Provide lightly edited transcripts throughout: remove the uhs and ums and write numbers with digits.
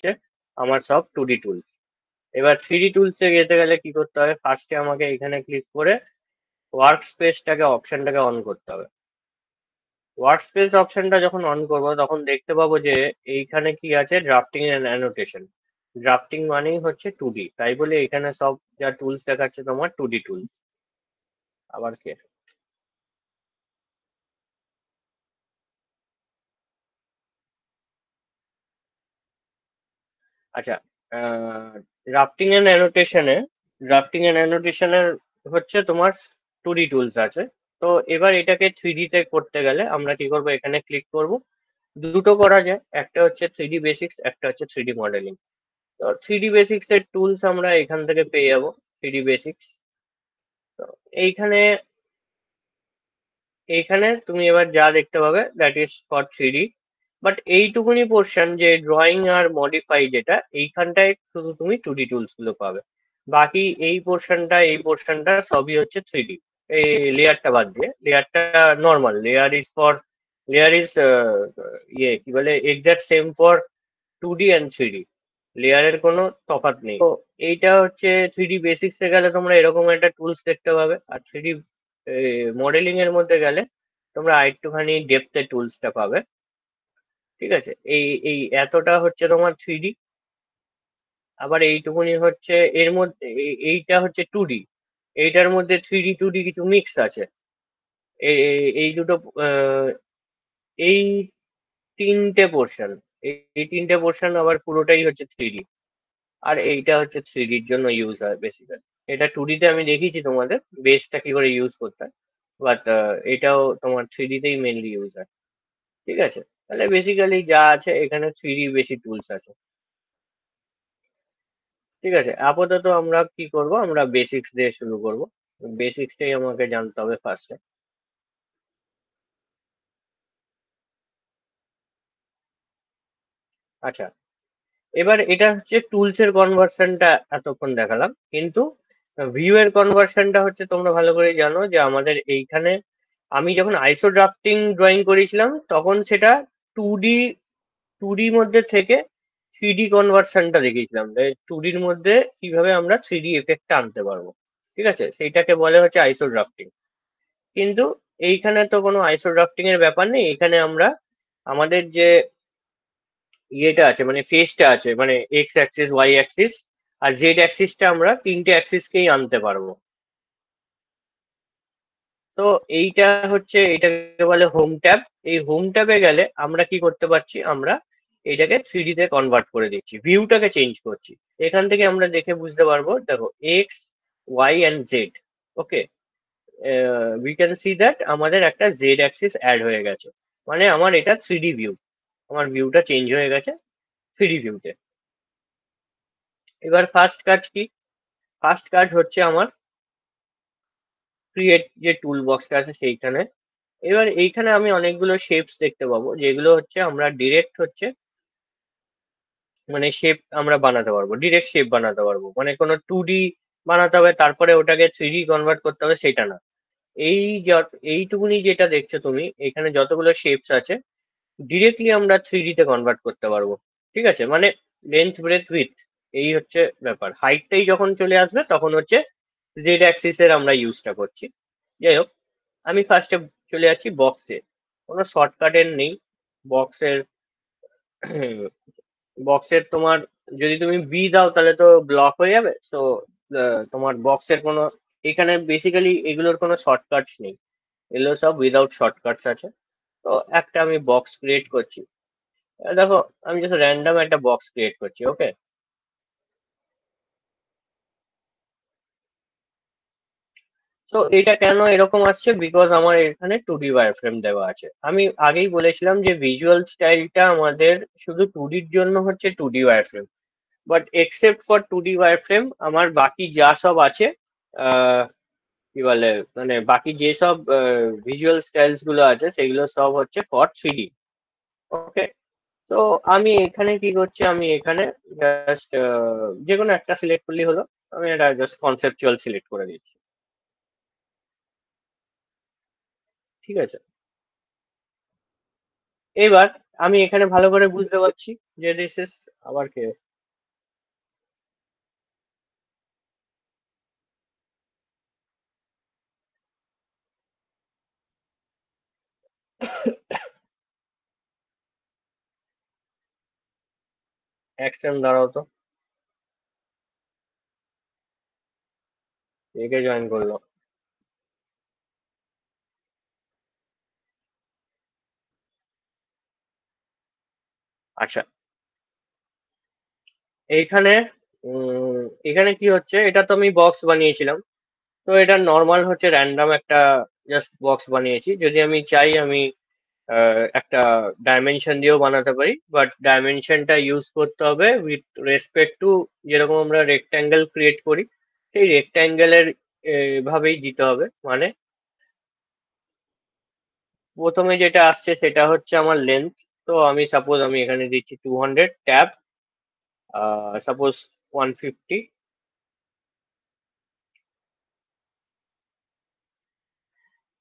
হচ্ছে আমার সব 2D টুলস। এবার 3D টুলসে যেতে গেলে কি করতে হবে, ফার্স্টে আমাকে এখানে ক্লিক করে ওয়ার্ক স্পেসটাকে অপশনটাকে অন করতে হবে। ওয়ার্ক স্পেস অপশনটা যখন অন করবো তখন দেখতে পাবো যে এইখানে কি আছে, ড্রাফটিং এন্ড অ্যানোটেশন। ড্রাফটিং মানেই হচ্ছে 2D, তাই বলে এখানে সব যা টুলস দেখাচ্ছে তোমার 2D টুলস। আবার কে, আচ্ছা, ড্রাফটিং এন্ড অ্যানোটেশনে, ড্রাফটিং এন্ড অ্যানোটেশনের হচ্ছে তোমার 2D টুলস আছে। তো এবার এটাকে 3D তে করতে গেলে আমরা কি করবো, এখানে ক্লিক করব। দুটো করা যায়, একটা হচ্ছে 3D বেসিক্স, একটা হচ্ছে 3D মডেলিং। তো 3D বেসিক্স এর টুলস আমরা এখান থেকে পেয়ে যাবো। 3D বেসিক্স, তো এইখানে, এইখানে তুমি এবার যা দেখতে পাবে that is for 3D। But এইটুকুনি পোর্শন যে ড্রয়িং আর মডিফাই, যেটা এইখানটায় শুধু তুমি 2D টুলস গুলো পাবে। বাকি এই পোর্শনটা সবই হচ্ছে 3D। এই লেয়ারটা বাদ দিয়ে, লেয়ারটা normal layer is for, layer is কি বলে, exact same for 2D and 3D। লেয়ারের কোনো তফাৎ নেই। তো এইটা হচ্ছে 3D বেসিক্স এ গেলে তোমরা এরকম একটা টুলস দেখতে পাবে, আর 3D মডেলিং এর মধ্যে গেলে তোমরা আরেকটুখানি ডেপথে টুলসটা পাবে। ঠিক আছে, এই এই এতটা হচ্ছে তোমার 3D। আবার এইটুকুনি হচ্ছে এর মধ্যে, এইটা হচ্ছে 2D। এইটার মধ্যে 3D 2D কিছু মিক্স আছে। এই দুটো, আহ, এই তিনটে পোর্শন, এই তিনটে পোর্শন আবার পুরোটাই হচ্ছে 3D। আর এইটা হচ্ছে 3Dর জন্য ইউজ হয় বেসিক্যালি। এটা 2D তে আমি দেখিয়েছি তোমাদের বেসটা কি করে ইউজ করতে হয়, বাট এটাও তোমার 3D তেই মেনলি ইউজ হয়। ঠিক আছে, তাহলে বেসিক্যালি যা আছে এখানে 3D বেশি টুলস আছে। ঠিক আছে, আপাতত আমরা কি করব, আমরা বেসিক্স দিয়ে শুরু করব। বেসিক্সটাই আমাকে জানতে হবে ফার্স্টে। আচ্ছা, এবার এটা হচ্ছে টুলস এর কনভার্সনটা এতক্ষণ দেখালাম, কিন্তু ভিউ এর কনভার্সনটা হচ্ছে, তোমরা ভালো করে জানো যে আমাদের এইখানে আমি যখন আইসো ড্রাফটিং ড্রয়িং করেছিলাম তখন সেটা টু ডি, 2D মধ্যে থেকে 3D কনভার্সনটা দেখিয়েছিলাম। 2Dর মধ্যে কিভাবে আমরা 3D এফেক্টটা আনতে পারবো। ঠিক আছে, সেইটাকে বলে হচ্ছে আইসো ড্রাফটিং। কিন্তু এইখানে তো কোনো আইসো ড্রাফটিং এর ব্যাপার নেই। এখানে আমরা আমাদের যে ইয়েটা আছে, মানে ফেসটা আছে, মানে এক্স অ্যাক্সিস, ওয়াই অ্যাক্সিস আর জেড অ্যাক্সিসটা আমরা তিনটে অ্যাক্সিসকেই আনতে পারবো। তো এইটা হচ্ছে, এটাকে বলে হোম ট্যাব। এই হোম ট্যাবে গেলে আমরা কি করতে পারছি, আমরা এটাকে 3D তে কনভার্ট করে দিচ্ছি, ভিউটাকে চেঞ্জ করছি। এখান থেকে আমরা দেখে বুঝতে পারবো, দেখো X, Y and Z. Okay, we can see that আমাদের একটা জেড অ্যাক্সিস অ্যাড হয়ে গেছে। মানে আমার এটা 3D ভিউ, আমার ভিউটা চেঞ্জ হয়ে গেছে 3D ভিউতে। এবার ফার্স্ট কাজ কি, ফার্স্ট কাজ হচ্ছে আমার ক্রিয়েট যে টুল বক্সটা আছে সেইখানে। এবার এইখানে আমি অনেকগুলো শেপস দেখতে পাবো, যেগুলো হচ্ছে আমরা ডিরেক্ট হচ্ছে, মানে শেপ আমরা বানাতে পারবো, ডিরেক্ট শেপ বানাতে পারবো। মানে কোনো 2D বানাতে হবে তারপরে ওটাকে 3D কনভার্ট করতে হবে সেটা না। এই এইটুকুনি যেটা দেখছো তুমি, এখানে যতগুলো শেপস আছে ডিরেক্টলি আমরা 3D তে কনভার্ট করতে পারবো। ঠিক আছে, মানে লেন্থ, ব্রেথ, উইথ, এই হচ্ছে ব্যাপার। হাইটটাই যখন চলে আসবে তখন হচ্ছে জেড অ্যাক্সিস এর আমরা ইউজটা করছি। যাই হোক, আমি ফার্স্টে চলে যাচ্ছি বক্সে। কোনো শর্টকাটের নেই বক্সের। বক্সের তোমার, যদি তুমি বি দাও তাহলে তো ব্লক হয়ে যাবে। তো তোমার বক্সের কোনো, এখানে বেসিক্যালি এগুলোর কোনো শর্টকাটস নেই, এগুলো সব উইদাউট শর্টকাটস আছে। তো একটা আমি বক্স ক্রিয়েট করছি। দেখো, আমি জাস্ট র্যান্ডম একটা বক্স ক্রিয়েট করছি। ওকে, তো এটা কেন এরকম আসছে, বিকজ আমার এখানে 2D ওয়্যারফ্রেম দেওয়া আছে। আমি আগেই বলেছিলাম যে ভিজুয়াল স্টাইলটা আমাদের শুধু 2Dর জন্য হচ্ছে 2D wireframe. But except for 2D wireframe আমার বাকি যা সব আছে, আহ, কি বলে, মানে বাকি যেসব ভিজুয়াল স্টাইলস গুলো আছে সেগুলো সব হচ্ছে ফর 3D। ওকে, তো আমি এখানে কি করছি, আমি এখানে জাস্ট যে কোনো একটা সিলেক্ট করলেই হলো। আমি এটা জাস্ট কনসেপচুয়াল সিলেক্ট করে দিচ্ছি। ঠিক আছে, এবার আমি এখানে ভালো করে বুঝতে পারছি যে দিস ইজ আবার কে। অ্যাকশন দাঁড়াও তো, একে জয়েন করলো। আচ্ছা, এইখানে উম, এখানে কি হচ্ছে, এটা তো আমি বক্স বানিয়েছিলাম। তো এটা নর্মাল হচ্ছে র্যান্ডম একটা জাস্ট বক্স বানিয়েছি। যদি আমি চাই আমি একটা ডাইমেনশন দিয়েও বানাতে পারি, বাট ডাইমেনশনটা ইউজ করতে হবে উইথ রেসপেক্ট টু যেরকম আমরা রেক্ট্যাঙ্গেল ক্রিয়েট করি সেই রেক্ট্যাঙ্গেলের ভাবেই দিতে হবে। মানে প্রথমে যেটা আসছে সেটা হচ্ছে আমার লেন্থ। তো আমি সাপোজ আমি এখানে দিচ্ছি 200 ট্যাব, সাপোজ 150।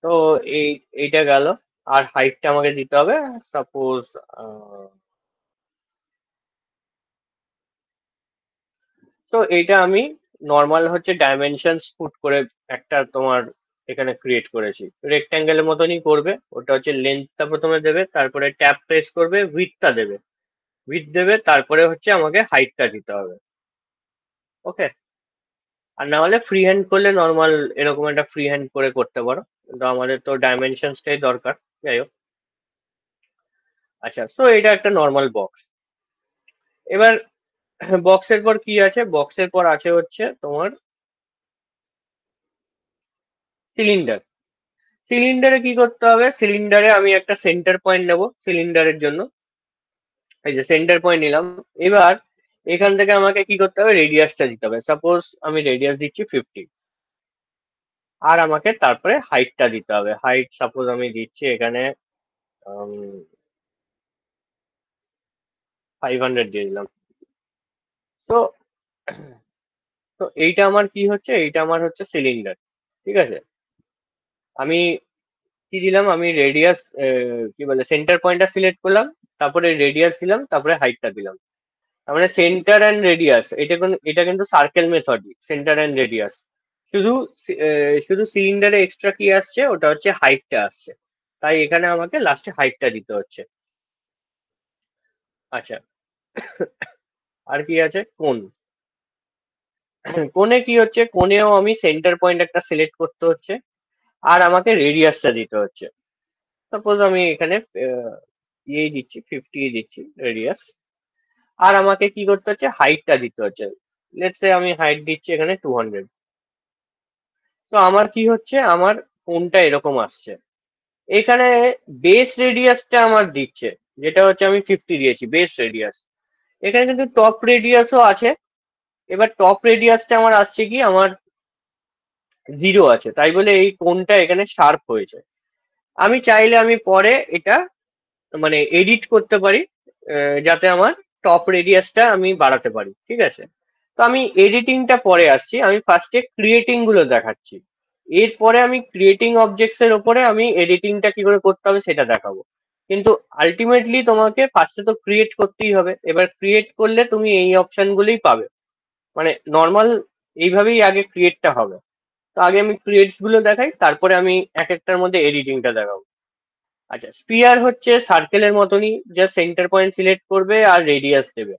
তো এই এইটা গেল। আর হাইটটা আমাকে দিতে হবে সাপোজ, তো এইটা আমি নর্মাল হচ্ছে ডাইমেনশনস পুট করে একটা তোমার এখানে ক্রিয়েট করেছি। রেক্ট্যাঙ্গেলের মতনই করবে, ওটা হচ্ছে লেন্থটা প্রথমে দেবে, তারপরে ট্যাব প্রেস করবে, উইডথটা দেবে, উইডথ দেবে, তারপরে হচ্ছে আমাকে হাইটটা দিতে হবে। ওকে। আর না হলে ফ্রি হ্যান্ড করলে নর্মাল এরকম একটা ফ্রি হ্যান্ড করে করতে পারো, কিন্তু আমাদের তো ডাইমেনশনসটাই দরকার। যাই হোক। আচ্ছা, সো এটা একটা নর্মাল বক্স। এবার বক্সের পর কি আছে, বক্সের পর আছে হচ্ছে তোমার সিলিন্ডার। সিলিন্ডারে কি করতে হবে, সিলিন্ডারে আমি একটা সেন্টার পয়েন্ট নেব সিলিন্ডারের জন্য। এই যে সেন্টার পয়েন্ট নিলাম। এবার এখান থেকে আমাকে কি করতে হবে, রেডিয়াসটা দিতে হবে। সাপোজ আমি রেডিয়াস দিচ্ছি 50। আর আমাকে তারপরে হাইটটা দিতে হবে। হাইট সাপোজ আমি দিচ্ছি এখানে 500 দিয়ে দিলাম। তো তো এইটা আমার কি হচ্ছে, এইটা আমার হচ্ছে সিলিন্ডার। ঠিক আছে। আমি কি দিলাম, আমি রেডিয়াস, কি বলে, সেন্টার পয়েন্টটা সিলেক্ট করলাম, তারপরে রেডিয়াস দিলাম, তারপরে হাইটটা দিলাম। তার মানে সেন্টার অ্যান্ড রেডিয়াস, এটা কিন্তু সার্কেল মেথডই, সেন্টার অ্যান্ড রেডিয়াস। শুধু শুধু সিলিন্ডারে এক্সট্রা কি আসছে, ওটা হচ্ছে হাইটটা আসছে। তাই এখানে আমাকে লাস্টে হাইটটা দিতে হচ্ছে। আচ্ছা, আর কি আছে, কোণ। কোণে কি হচ্ছে, কোণেও আমি সেন্টার পয়েন্ট একটা সিলেক্ট করতে হচ্ছে, আর আমাকে রেডিয়াসটা দিতে হচ্ছে। সাপোজ আমি এখানে ইয়ে দিচ্ছি, 50 দিচ্ছি রেডিয়াস। আর আমাকে কি করতে হচ্ছে, হাইটটা দিতে হচ্ছে। লেটস সে আমি হাইট দিচ্ছি এখানে 200। তো আমার কি হচ্ছে, আমার কোনটা এরকম আসছে। এখানে বেস রেডিয়াসটা আমার দিচ্ছে, যেটা হচ্ছে আমি 50 দিয়েছি বেস রেডিয়াস। এখানে কিন্তু টপ রেডিয়াসও আছে। এবার টপ রেডিয়াসটা আমার আসছে কি, আমার 0 আছে, তাই বলে এই কোনটা এখানে শার্প হয়েছে। আমি চাইলে আমি পরে এটা মানে এডিট করতে পারি, যাতে আমার টপ রেডিয়াসটা আমি বাড়াতে পারি। ঠিক আছে। তো আমি এডিটিংটা পরে আসছি, আমি ফার্স্টে ক্রিয়েটিং গুলো দেখাচ্ছি। এরপরে আমি ক্রিয়েটিং অবজেক্টস এর ওপরে আমি এডিটিংটা কি করে করতে হবে সেটা দেখাবো। কিন্তু আলটিমেটলি তোমাকে ফার্স্টে তো ক্রিয়েট করতেই হবে। এবার ক্রিয়েট করলে তুমি এই অপশন গুলোই পাবে। মানে নর্মাল এইভাবেই আগে ক্রিয়েটটা হবে। তো আগে আমি ক্রিয়েটস গুলো দেখাই, তারপরে আমি এক একটার মধ্যে এডিটিংটা দেখাবো। আচ্ছা, স্পিয়ার হচ্ছে সার্কেলের মতনই, জাস্ট সেন্টার পয়েন্ট সিলেক্ট করবে আর রেডিয়াস দেবে।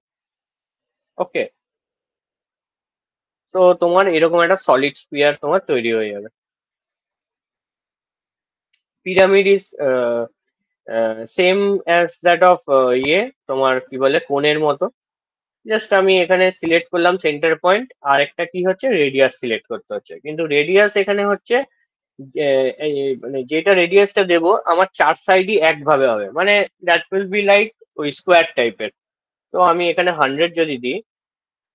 ওকে। তো তোমার এরকম একটা সলিড স্পিয়ার তোমার তৈরি হয়ে যাবে। Pyramid is same as that of ইয়ে, তোমার কি বলে, কোণের মতো। জাস্ট আমি এখানে সিলেক্ট করলাম সেন্টার পয়েন্ট, আর একটা কি হচ্ছে, রেডিয়াস সিলেক্ট করতে হচ্ছে। কিন্তু রেডিয়াস এখানে হচ্ছে মানে যেটা রেডিয়াসটা দেবো আমার চার সাইডই একভাবে হবে, মানে দ্যাট উইল বি লাইক ওই স্কোয়ার টাইপের। তো আমি এখানে 100 যদি দিই,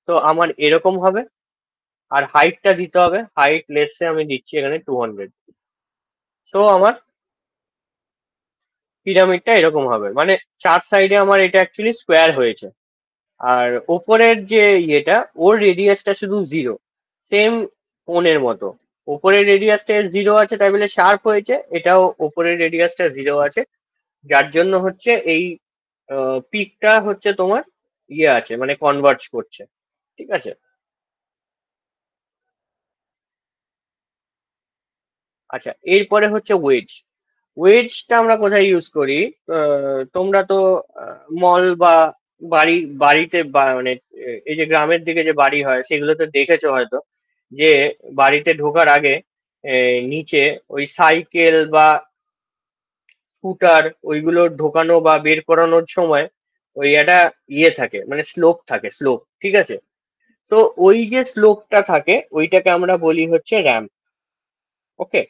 তো আমার এরকম হবে। আর হাইটটা দিতে হবে, হাইট লেটসে আমি দিচ্ছি এখানে 200। তো আমার পিরামিডটা এরকম হবে, মানে চার সাইডে আমার এটা অ্যাকচুয়ালি স্কোয়ার হয়েছে। আর ওপরের যে ইয়েটা, ওর রেডিয়াসটা শুধু 0, সেম কোণের মতো। ওপরের রেডিয়াসটা 0 আছে, তাই বলে শার্প হয়েছে। এটাও ওপরের রেডিয়াসটা 0 আছে, যার জন্য হচ্ছে এই পিকটা হচ্ছে তোমার ইয়ে আছে, মানে কনভার্জ করছে। ঠিক আছে। আচ্ছা, এরপরে হচ্ছে ওয়েজ। ওয়েজটা আমরা কোথায় ইউজ করি? তোমরা তো মল বা বাড়িতে মানে এই যে গ্রামের দিকে যে বাড়ি হয় সেগুলোতে দেখেছো হয়তো, যে বাড়িতে ঢোকার আগে নিচে ওই সাইকেল বা স্কুটার ওইগুলো ঢোকানো বা বের করানোর সময় ওই একটা ইয়ে থাকে, মানে স্লোপ থাকে, স্লোপ। ঠিক আছে। তো ওই যে স্লোপটা থাকে ওইটাকে আমরা বলি হচ্ছে র্যাম্প। ওকে।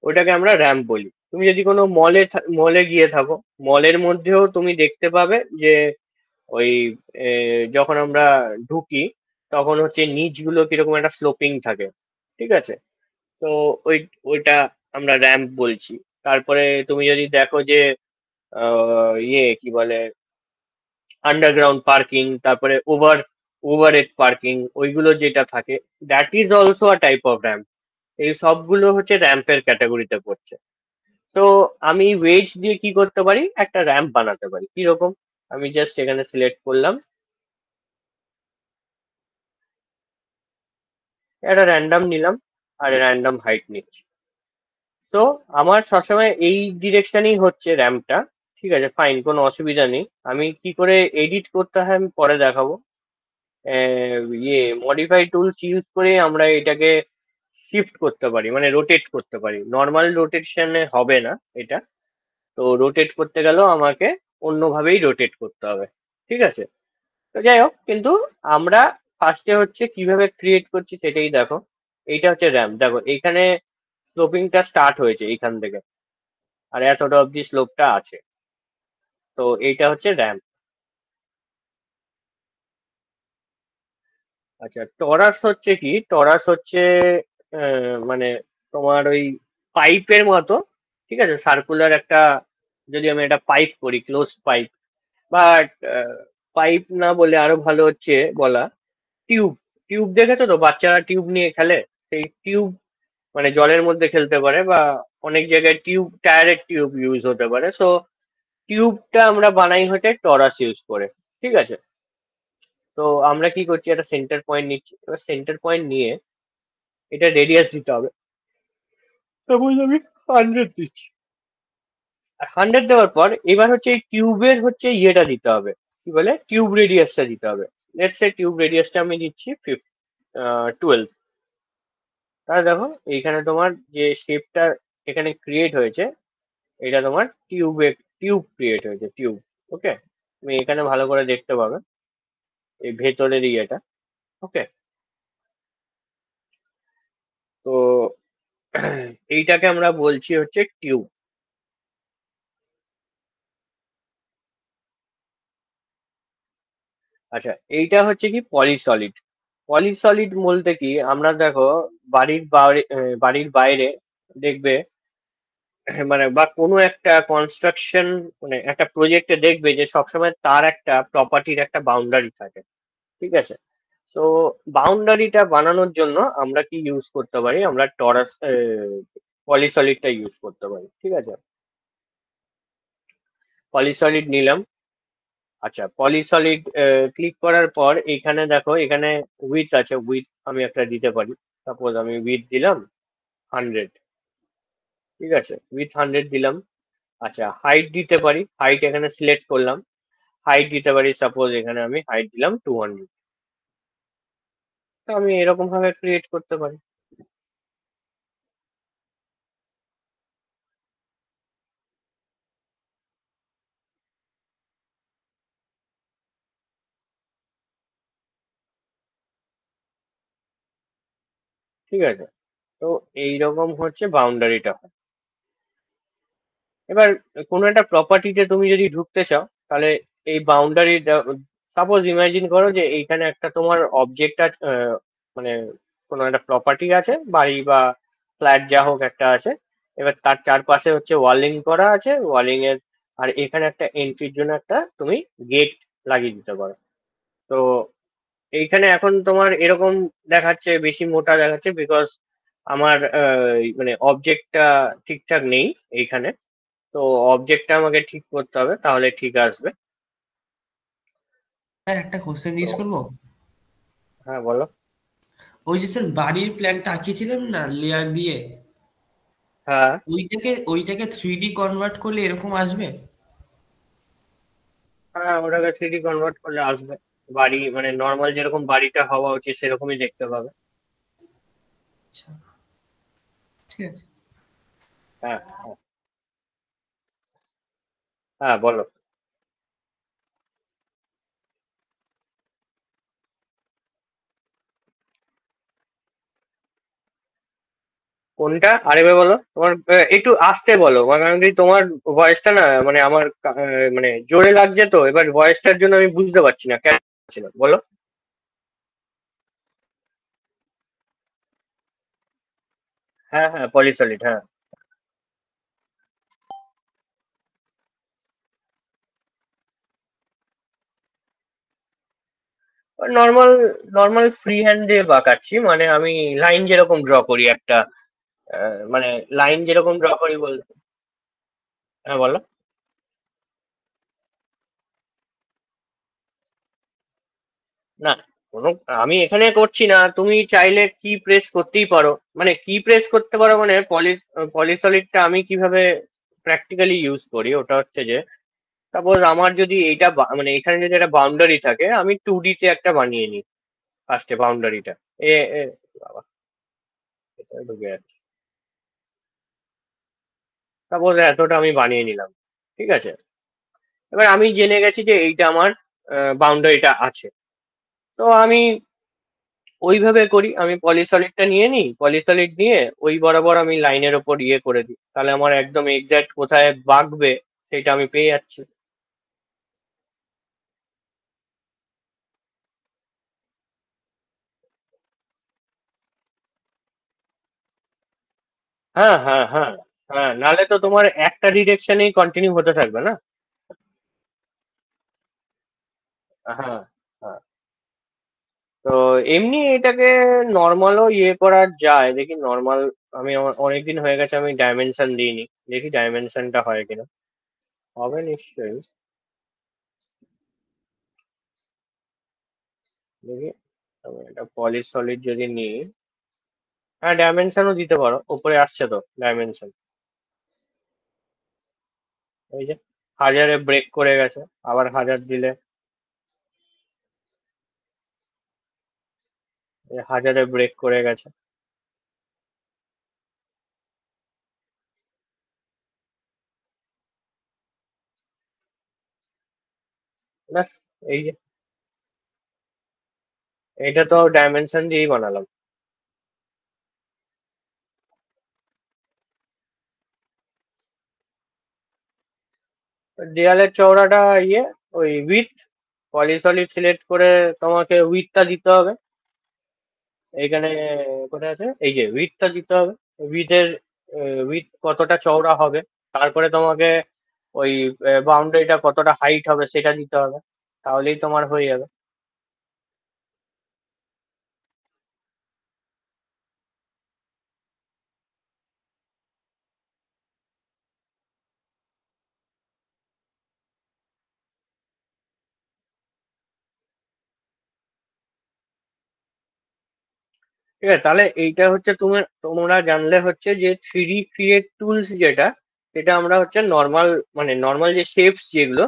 ওইটাকে আমরা র্যাম্প বলি। তুমি যদি কোনো মলে গিয়ে থাকো, মলের মধ্যেও তুমি দেখতে পাবে যে ওই যখন আমরা ঢুকি তখন হচ্ছে নিচগুলো কিরকম একটা স্লোপিং থাকে। ঠিক আছে। তো ওই ওইটা আমরা র্যাম্প বলছি। তারপরে তুমি যদি দেখো যে ইয়ে কি বলে, আন্ডারগ্রাউন্ড পার্কিং, তারপরে ওভার হেড পার্কিং, ওইগুলো যেটা থাকে, that is also a type of ramp. এই সবগুলো হচ্ছে র্যাম্পের ক্যাটাগরিতে পড়ছে। তো আমি ওয়েজ দিয়ে কি করতে পারি, একটা র্যাম্প বানাতে পারি। কিরকম? আমি জাস্ট এখানে সিলেক্ট করলাম, একটা র্যান্ডম নিলাম, আর র্যান্ডম হাইট নিচ্ছি। তো আমার সবসময় এই ডিরেকশনেই হচ্ছে র্যাম্পটা। ঠিক আছে, ফাইন, কোনো অসুবিধা নেই। আমি কি করে এডিট করতে হয় আমি পরে দেখাবো। ইয়ে মডিফাই টুলস ইউজ করে আমরা এটাকে শিফট করতে পারি, মানে রোটেট করতে পারি। নর্মাল রোটেশনে হবে না এটা। তো রোটেট করতে গেলেও আমাকে অন্যভাবেই রোটেট করতে হবে। ঠিক আছে। তো যাই হোক, কিন্তু আমরা ফার্স্টে হচ্ছে কিভাবে ক্রিয়েট করছি সেটাই দেখো। এইটা হচ্ছে র্যাম্প, দেখো এইখানে স্লোপিংটা স্টার্ট হয়েছে এইখান থেকে, আর এতটা অব্দি স্লোপটা আছে। তো এইটা হচ্ছে র্যাম্প। আচ্ছা, টরাস হচ্ছে কি? টরাস হচ্ছে মানে তোমার ওই পাইপের মতো। ঠিক আছে, সার্কুলার একটা, যদি আমি একটা পাইপ করি, ক্লোজ পাইপ, বাট পাইপ না বলে আরো ভালো হচ্ছে বলা টিউব। টিউব দেখেছো তো, বাচ্চারা টিউব নিয়ে খেলে। সেই টিউব, মানে জলের মধ্যে খেলতে পারে, বা অনেক জায়গায় টিউব, টায়ারের টিউব ইউজ হতে পারে। সো টিউবটা আমরা বানাই হচ্ছে টরাস ইউজ করে। ঠিক আছে। তো আমরা কি করছি, একটা সেন্টার পয়েন্ট নিচ্ছি। এবার সেন্টার পয়েন্ট নিয়ে এটা রেডিয়াস দিতে হবে। সাপোজ আমি 100 দিচ্ছি। আর 100 দেওয়ার পর এবার হচ্ছে এই টিউবের হচ্ছে ইয়েটা দিতে হবে, কি বলে, টিউব রেডিয়াসটা দিতে হবে। লেটস সে টিউব রেডিয়াসটা আমি দিচ্ছি 12। তাহলে দেখো এইখানে তোমার যে শেপটা এখানে ক্রিয়েট হয়েছে, এটা তোমার টিউব ক্রিয়েট হয়েছে, টিউব। ওকে। তুমি এখানে ভালো করে দেখতে পাবে এই ভেতরের ইয়েটা। ওকে। তো এইটাকে আমরা বলছি হচ্ছে টিউব। আচ্ছা, এইটা হচ্ছে কি পলিসলিড। পলিসলিড বলতে কি, আমরা দেখো বাড়ির বাইরে দেখবে, মানে বা কোনো একটা কনস্ট্রাকশন, মানে একটা প্রজেক্টে দেখবে যে সবসময় তার একটা প্রপার্টির একটা বাউন্ডারি থাকে। ঠিক আছে। তো বাউন্ডারিটা বানানোর জন্য আমরা কি ইউজ করতে পারি, আমরা পলিসলিডটা ইউজ করতে পারি। ঠিক আছে। পলিসলিড নিলাম। আচ্ছা, পলিসলিড ক্লিক করার পর এখানে দেখো, এখানে উইথ আছে, উইথ আমি একটা দিতে পারি। সাপোজ আমি উইথ দিলাম 100। ঠিক আছে, উইথ 100 দিলাম। আচ্ছা, হাইট দিতে পারি, হাইট এখানে সিলেক্ট করলাম। হাইট দিতে পারি, সাপোজ এখানে আমি হাইট দিলাম 200। তো আমি এরকম ভাবে ক্রিয়েট করতে পারি। ঠিক আছে। তো এইরকম হচ্ছে বাউন্ডারিটা। এবার কোনো একটা প্রপার্টিতে তুমি যদি ঢুকতে চাও, তাহলে এই বাউন্ডারি, সাপোজ ইমাজিন করো যে এইখানে একটা তোমার অবজেক্ট আছে, মানে কোনো একটা প্রপার্টি আছে, বাড়ি বা ফ্ল্যাট যা হোক একটা আছে। এবার তার চারপাশে হচ্ছে ওয়ালিং করা আছে, ওয়ালিং এর, আর এখানে একটা এন্ট্রির জন্য একটা তুমি গেট লাগিয়ে দিতে পারো। তো এইখানে এখন তোমার এরকম দেখাচ্ছে, বেশি মোটা দেখাচ্ছে, বিকজ আমার মানে অবজেক্টটা ঠিকঠাক নেই এইখানে। তো অবজেক্টটা আমাকে ঠিক করতে হবে, তাহলে ঠিক আসবে। স্যার একটা কোশ্চেন তো জিজ্ঞেস করবো? হ্যাঁ, বলো। ওই যে স্যার বাড়ির প্ল্যানটা আঁকিয়েছিলেন না লেয়ার দিয়ে, হ্যাঁ, ওইটাকে 3D কনভার্ট করলে এরকম আসবে? হ্যাঁ, ওটাকে 3D কনভার্ট করলে আসবে। বাড়ি মানে নর্মাল যেরকম বাড়িটা হওয়া উচিত সেরকমই দেখতে পাবে। আচ্ছা, ঠিক আছে। হ্যাঁ, হ্যাঁ, হ্যাঁ, বলো। কোনটা আরেকবার বলো তোমার, একটু আস্তে বলো, কারণ কি তোমার ভয়েসটা না মানে আমার মানে জোরে লাগছে, তো এবার ভয়েসটার জন্য আমি বুঝতে পারছি না কেন ছিল, বলো। হ্যাঁ, হ্যাঁ, পলিসলিড, হ্যাঁ। নর্মাল নর্মাল ফ্রি হ্যান্ড দিয়ে বাঁকাচ্ছি, মানে আমি লাইন যেরকম ড্র করি একটা, মানে লাইন যেরকম ড্র করি বলতে। হ্যাঁ, বলো। না, কোনো, আমি এখানে করছি না, তুমি চাইলে কি প্রেস করতেই পারো, মানে কি প্রেস করতে পারো মানে পলিসলিডটা আমি কিভাবে প্র্যাকটিক্যালি ইউজ করি ওটা হচ্ছে যে, সাপোজ আমার যদি এইটা মানে এখানে যদি একটা বাউন্ডারি থাকে, আমি 2D তে একটা বানিয়ে নিই ফার্স্টে বাউন্ডারিটা। এ এ, বাবা, এটা ঢুকে যাচ্ছে। সাপোজ এতটা আমি বানিয়ে নিলাম, ঠিক আছে। এবার আমি জেনে গেছি যে এইটা আমার বাউন্ডারিটা আছে। তো আমি ওইভাবে করি, আমি পলিসলিডটা নিয়ে নিই, পলিসলিড নিয়ে ওই বরাবর আমি লাইনের ওপর ইয়ে করে দিই, তাহলে আমার একদম এক্সাক্ট কোথায় বাঁকবে সেটা আমি পেয়ে যাচ্ছি। হ্যাঁ, হ্যাঁ, হ্যাঁ, হ্যাঁ, নাহলে তো তোমার একটা ডিরেকশনেই কন্টিনিউ হতে থাকবে না। হ্যাঁ, হ্যাঁ। তো এমনি এটাকে নর্মালও ইয়ে করা যায়, দেখি নর্মাল। আমি আমার অনেকদিন হয়ে গেছে আমি ডাইমেনশন দিইনি, দেখি ডাইমেনশনটা হয় কিনা। হবে নিশ্চয়ই। দেখি, আমি এটা পলিসলিড যদি নিই, হ্যাঁ ডাইমেনশনও দিতে পারো, উপরে আসছে তো ডাইমেনশন। এই যে হাজারে ব্রেক করে গেছে, আবার হাজার দিলে এই হাজারে ব্রেক করে গেছে। ব্যাস, এই যে এটা তো ডাইমেনশন দিয়েই বানালাম। দেয়ালের চওড়াটা ইয়ে, ওই উইথ, পলিসলিড সিলেক্ট করে তোমাকে উইথটা দিতে হবে। এইখানে কোথায় আছে, এই যে উইথটা দিতে হবে। উইথের উইথ কতটা চওড়া হবে, তারপরে তোমাকে ওই বাউন্ডারিটা কতটা হাইট হবে সেটা দিতে হবে, তাহলেই তোমার হয়ে যাবে। ঠিক আছে, তাহলে এইটা হচ্ছে তোমরা জানলে হচ্ছে যে 3D ক্রিয়েট টুলস যেটা, সেটা আমরা হচ্ছে নর্মাল, মানে নর্মাল যে শেপস যেগুলো,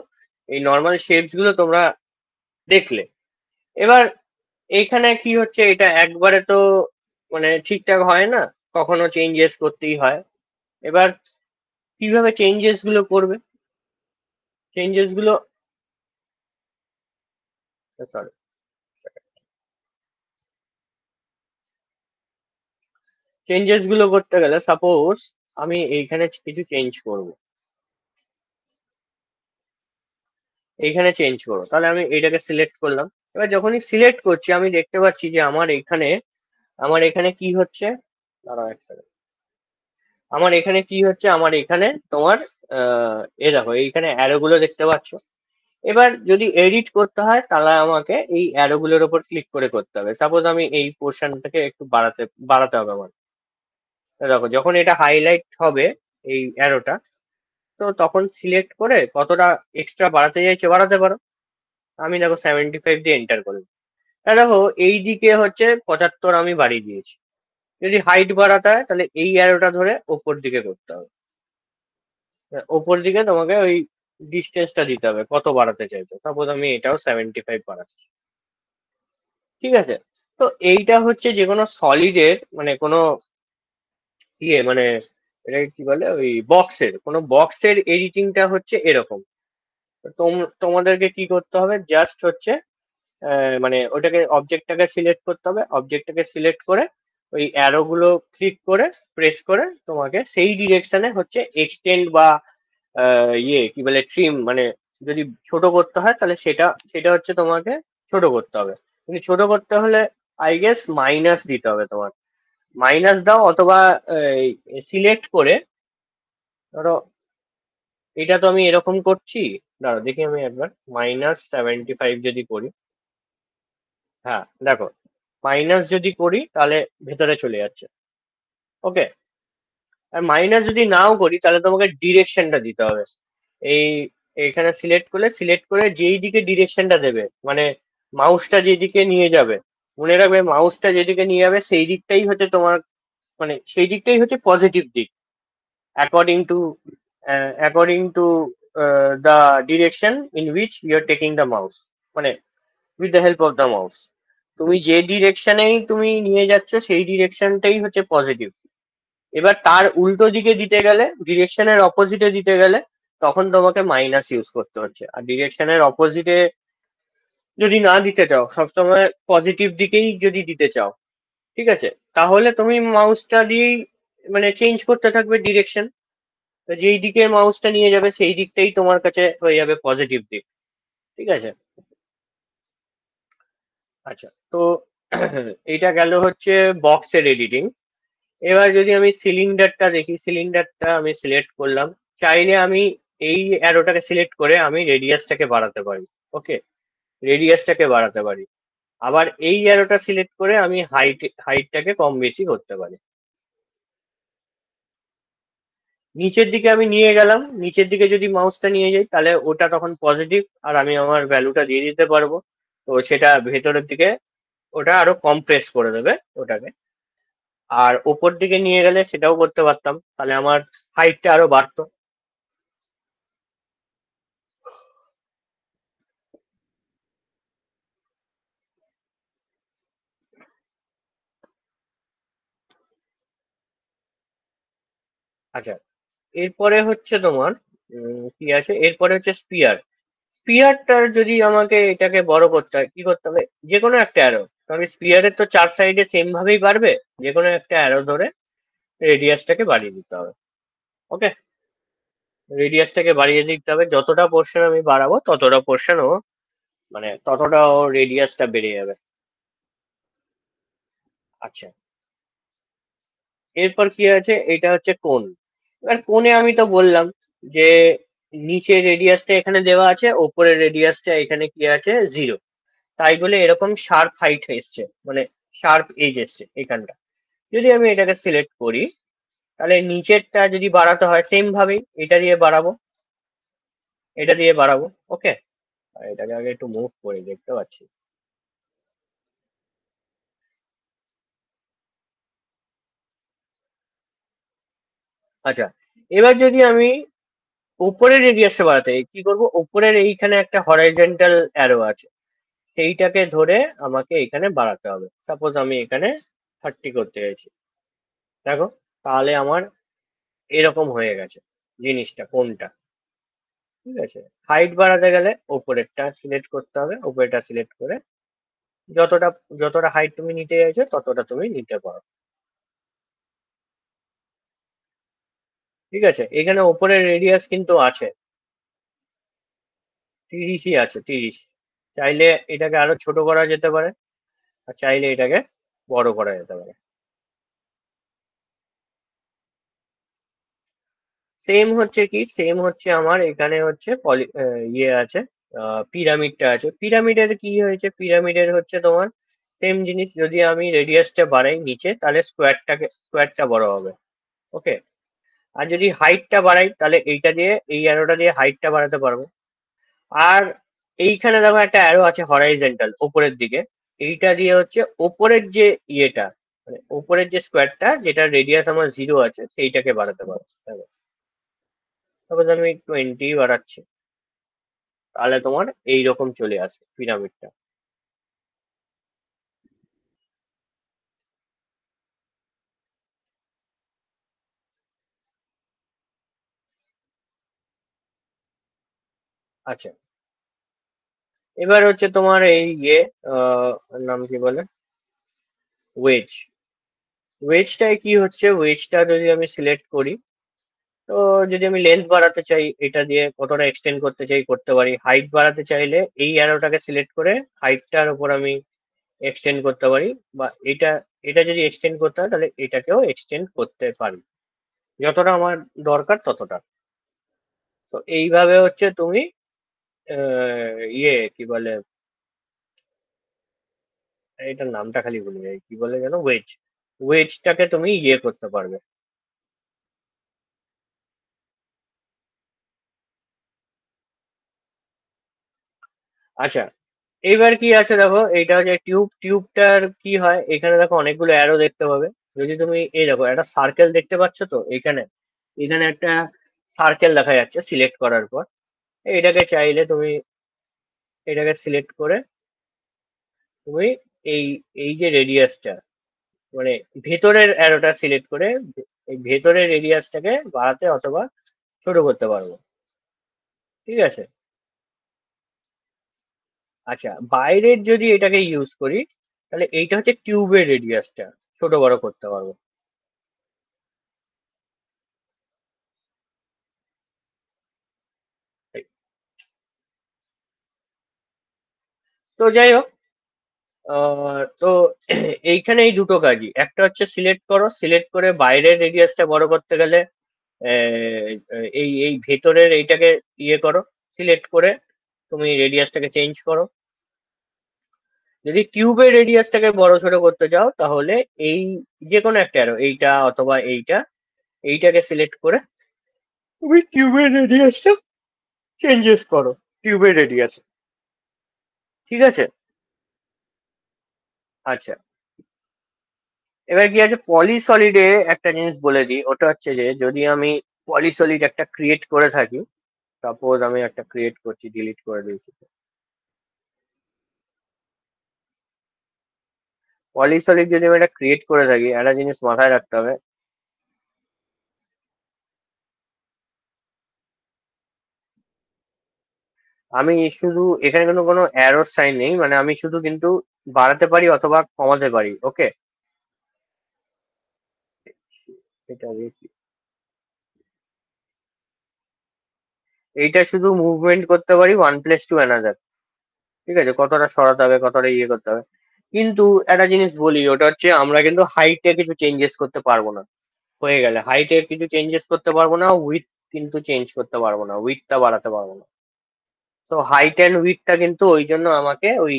এই নর্মাল শেপস গুলো তোমরা দেখলে। এবার এইখানে কি হচ্ছে, এটা একবারে তো মানে ঠিকঠাক হয় না, কখনো চেঞ্জেস করতেই হয়। এবার কিভাবে চেঞ্জেস গুলো করবে, চেঞ্জেস গুলো, সরি, চেঞ্জেস গুলো করতে গেলে সাপোজ আমি এইখানে কিছু চেঞ্জ করব, এইখানে চেঞ্জ করবো, তাহলে আমি এটাকে সিলেক্ট করলাম। এবার যখনই সিলেক্ট করছি আমি দেখতে পাচ্ছি যে আমার এখানে কি হচ্ছে, দাঁড়াও এক second। আমার এখানে কি হচ্ছে, আমার এখানে তোমার এ দেখো এইখানে অ্যারো গুলো দেখতে পাচ্ছ। এবার যদি এডিট করতে হয় তাহলে আমাকে এই অ্যারো গুলোর উপর ক্লিক করে করতে হবে, সাপোজ আমি এই পোর্শনটাকে একটু বাড়াতে হবে আমার। তো দেখো যখন এটা হাইলাইট হবে এই অ্যারোটা, তো তখন সিলেক্ট করে কতটা এক্সট্রা বাড়াতে চাইছো বাড়াতে পারো। আমি দেখো 75 দিয়ে এন্টার করলাম। তা দেখো এই দিকে হচ্ছে 75 আমি বাড়িয়ে দিয়েছি। যদি হাইট বাড়াতে হয় তাহলে এই অ্যারোটা ধরে ওপর দিকে করতে হবে। ওপর দিকে তোমাকে ওই ডিস্টেন্সটা দিতে হবে, কত বাড়াতে চাইছো। সাপোজ আমি এটাও 75 বাড়াচ্ছি, ঠিক আছে? তো এইটা হচ্ছে যে কোনো সলিডের মানে কোনো মানে এটাকে কি বলে, ওই বক্সের কোনো বক্সের এডিটিংটা হচ্ছে এরকম। তো তোমাদেরকে কি করতে হবে, জাস্ট হচ্ছে মানে ওটাকে অবজেক্টটাকে সিলেক্ট করতে হবে, অবজেক্টটাকে সিলেক্ট করে ওই অ্যারো গুলো ক্লিক করে প্রেস করে তোমাকে সেই ডিরেকশনে হচ্ছে এক্সটেন্ড বা কি বলে ট্রিম, মানে যদি ছোট করতে হয় তাহলে সেটা সেটা হচ্ছে তোমাকে ছোট করতে হবে। কিন্তু ছোট করতে হলে আই গেস মাইনাস দিতে হবে তোমার। মাইনাস দাও অথবা সিলেক্ট করে, ধরো এটা তো আমি এরকম করছি, দাঁড়াও দেখি আমি একবার -75 যদি করি। হ্যাঁ দেখো, মাইনাস যদি করি তাহলে ভেতরে চলে যাচ্ছে। ওকে। আর মাইনাস যদি নাও করি তাহলে তোমাকে ডিরেকশনটা দিতে হবে। এই এখানে সিলেক্ট করলে, সিলেক্ট করে যেই দিকে ডিরেকশনটা দেবে, মানে মাউসটা যেদিকে নিয়ে যাবে, মনে রাখবে মাউসটা যেদিকে নিয়ে যাবে সেই দিকটাই হচ্ছে তোমার, মানে সেই দিকটাই হচ্ছে পজিটিভ দিক, according to according to the direction in which you are taking the mouse, মানে with the help of the mouse. তুমি যে ডিরেকশনেই তুমি নিয়ে যাচ্ছ সেই ডিরেকশনটাই হচ্ছে পজিটিভ। এবার তার উল্টো দিকে দিতে গেলে, ডিরেকশনের অপোজিটে দিতে গেলে তখন তোমাকে মাইনাস ইউজ করতে হচ্ছে। আর ডিরেকশনের অপোজিটে যদি না দিতে চাও, সবসময় পজিটিভ দিকেই যদি দিতে চাও, ঠিক আছে, তাহলে তুমি মাউসটা দিয়েই মানে চেঞ্জ করতে থাকবে ডিরেকশন। যেই দিকে মাউসটা নিয়ে যাবে সেই দিকটাই তোমার কাছে হয়ে যাবে পজিটিভ দিক, ঠিক আছে? আচ্ছা, তো এইটা গেল হচ্ছে বক্সের এডিটিং। এবার যদি আমি সিলিন্ডারটা দেখি, সিলিন্ডারটা আমি সিলেক্ট করলাম। চাইলে আমি এই অ্যারোটাকে সিলেক্ট করে আমি রেডিয়াসটাকে বাড়াতে পারি। ওকে, রেডিয়াসটাকে বাড়াতে পারি। আবার এই অ্যারোটা সিলেক্ট করে আমি হাইটটাকে কম বেশি করতে পারি। নিচের দিকে আমি নিয়ে গেলাম, নিচের দিকে যদি মাউসটা নিয়ে যাই তাহলে ওটা তখন পজিটিভ, আর আমি আমার ভ্যালুটা দিয়ে দিতে পারবো। তো সেটা ভেতরের দিকে ওটা আরো কম্প্রেস করে দেবে ওটাকে। আর ওপর দিকে নিয়ে গেলে সেটাও করতে পারতাম, তাহলে আমার হাইটটা আরো বাড়তো। আচ্ছা, এরপরে হচ্ছে তোমার কি আছে, এরপরে হচ্ছে স্পিয়ার। স্পিয়ারটার যদি আমাকে এটাকে বড় করতে হয় কি করতে হবে, যে কোনো একটা অ্যারো, কারণ স্পিয়ারের তো চার সাইডে সেম ভাবেই বাড়বে, যে কোনো একটা অ্যারো ধরে রেডিয়াসটাকে বাড়িয়ে দিতে হবে। ওকে, রেডিয়াসটাকে বাড়িয়ে দিতে হবে, যতটা পোর্শন আমি বাড়াবো ততটা পোর্শন ও মানে ততটা ও রেডিয়াসটা বেড়ে যাবে। আচ্ছা, এরপর কি আছে, এটা হচ্ছে কোণ। এবার কোণে আমি তো বললাম যে নিচের রেডিয়াসটা এখানে দেওয়া আছে, ওপরের রেডিয়াসটা এখানে কি আছে, 0। তাই বলে এরকম শার্প হাইট এসছে, মানে শার্প এজ এসছে এখানটা। যদি আমি এটাকে সিলেক্ট করি তাহলে নিচেরটা যদি বাড়াতে হয় সেম ভাবেই এটা দিয়ে বাড়াবো, এটা দিয়ে বাড়াবো। ওকে, এটাকে আগে একটু মুভ করে দেখতে পাচ্ছি। আচ্ছা, এবার যদি আমি উপরের রেডিয়াসটা বাড়াতে চাই, কি করব, উপরের এইখানে একটা হরাইজন্টাল অ্যারো আছে, সেইটাকে ধরে আমাকে এখানে বাড়াতে হবে। সাপোজ আমি এখানে 30 করতে চাইছি, দেখো, তাহলে আমার এরকম হয়ে গেছে জিনিসটা, কোনটা, ঠিক আছে? হাইট বাড়াতে গেলে ওপরেরটা সিলেক্ট করতে হবে, ওপরেরটা সিলেক্ট করে যতটা যতটা হাইট তুমি নিতে চাইছো ততটা তুমি নিতে পারো, ঠিক আছে? এখানে ওপরের রেডিয়াস কিন্তু আছে, 30ই আছে, 30। চাইলে এটাকে আরো ছোট করা যেতে পারে, আর চাইলে এটাকে বড় করা যেতে পারে। সেম হচ্ছে কি, সেম হচ্ছে আমার এখানে হচ্ছে আছে, পিরামিডটা আছে। পিরামিডের কি হয়েছে, পিরামিডের হচ্ছে তোমার সেম জিনিস, যদি আমি রেডিয়াসটা বাড়াই নিচে তাহলে স্কোয়ারটা বড় হবে। ওকে, আর যদি হাইটটা বাড়াই তাহলে এইটা দিয়ে, এই অ্যারোটা দিয়ে হাইটটা বাড়াতে পারবো। আর এইখানে দেখো একটা অ্যারো আছে হরাইজন্টাল ওপরের দিকে, এইটা দিয়ে হচ্ছে ওপরের যে ইয়েটা, মানে ওপরের যে স্কোয়ারটা যেটা রেডিয়াস আমার 0 আছে সেইটাকে বাড়াতে পারো। সাপোজ আমি 20 বাড়াচ্ছি, তাহলে তোমার এইরকম চলে আসে পিরামিডটা। আচ্ছা, এবার হচ্ছে তোমার এই ইয়ে নাম কি বলে, ওয়েজ। ওয়েজটায় কি হচ্ছে, ওয়েজটা যদি আমি সিলেক্ট করি, তো যদি আমি লেন্থ বাড়াতে চাই এটা দিয়ে কতটা এক্সটেন্ড করতে চাই করতে পারি, হাইট বাড়াতে চাইলে এই অ্যারোটাকে সিলেক্ট করে হাইটটার উপর আমি এক্সটেন্ড করতে পারি, বা এটা এটা যদি এক্সটেন্ড করতে হয় তাহলে এটাকেও এক্সটেন্ড করতে পারি, যতটা আমার দরকার ততটা। তো এইভাবে হচ্ছে তুমি ইয়ে কি বলে, এটার নামটা খালি ভুলে যাই, কি বলে যেন, ওয়েজ, ওয়েজটাকে তুমি ইয়ে করতে পারবে। আচ্ছা, এইবার কি আছে দেখো, এইটা হচ্ছে টিউব, টিউবটার কি হয়, এখানে দেখো অনেকগুলো অ্যারো দেখতে পাবে। যদি তুমি এই দেখো একটা সার্কেল দেখতে পাচ্ছ, তো এখানে এখানে একটা সার্কেল দেখা যাচ্ছে সিলেক্ট করার পর, এটাকে চাইলে তুমি এটাকে সিলেক্ট করে তুমি এই এই যে রেডিয়াসটা, মানে ভেতরের অ্যারোটা সিলেক্ট করে এই ভেতরের রেডিয়াসটাকে বাড়াতে অথবা ছোট করতে পারবো। ঠিক আছে। আচ্ছা, বাইরের যদি এটাকে ইউজ করি, তাহলে এইটা হচ্ছে টিউবের রেডিয়াসটা ছোট বড় করতে পারবো। তো যাই হোক, তো এইখানে এই দুটো কাজই, একটা হচ্ছে সিলেক্ট করো, সিলেক্ট করে বাইরের রেডিয়াসটা বড় করতে গেলে আহ, এই এই ভেতরের এইটাকে ইয়ে করো, সিলেক্ট করে তুমি রেডিয়াসটাকে চেঞ্জ করো। যদি টিউবের রেডিয়াসটাকে বড় ছোট করতে চাও তাহলে এই যে কোনো একটা অ্যারো, এইটা অথবা এইটা, এইটাকে সিলেক্ট করে তুমি টিউবের রেডিয়াসটা চেঞ্জেস করো, টিউবের রেডিয়াস। ঠিক আছে। আচ্ছা, এবার কি আছে, পলিসলিডে একটা জিনিস বলে দিই, ওটা হচ্ছে যে যদি আমি পলিসলিড একটা ক্রিয়েট করে থাকি, সাপোজ আমি একটা ক্রিয়েট করছি, ডিলিট করে দিয়েছি। পলিসলিড যদি আমি একটা ক্রিয়েট করে থাকি, একটা জিনিস মাথায় রাখতে হবে। আমি শুধু এখানে কিন্তু কোনো অ্যারো সাইন নেই, মানে আমি শুধু কিন্তু বাড়াতে পারি অথবা কমাতে পারি। ওকে, এটা দেখি, এইটা শুধু মুভমেন্ট করতে পারি ওয়ান প্লেস টু অ্যানাদার। ঠিক আছে, কতটা সরাতে হবে কতটা ইয়ে করতে হবে। কিন্তু একটা জিনিস বলি, ওটা হচ্ছে আমরা কিন্তু হাইটে কিছু চেঞ্জেস করতে পারবো না। হয়ে গেলে হাইটে কিছু চেঞ্জেস করতে পারবো না, উইথ কিন্তু চেঞ্জ করতে পারবো না, উইথটা বাড়াতে পারবো না। তো হাইট অ্যান্ড উইথটা কিন্তু ওই জন্য আমাকে ওই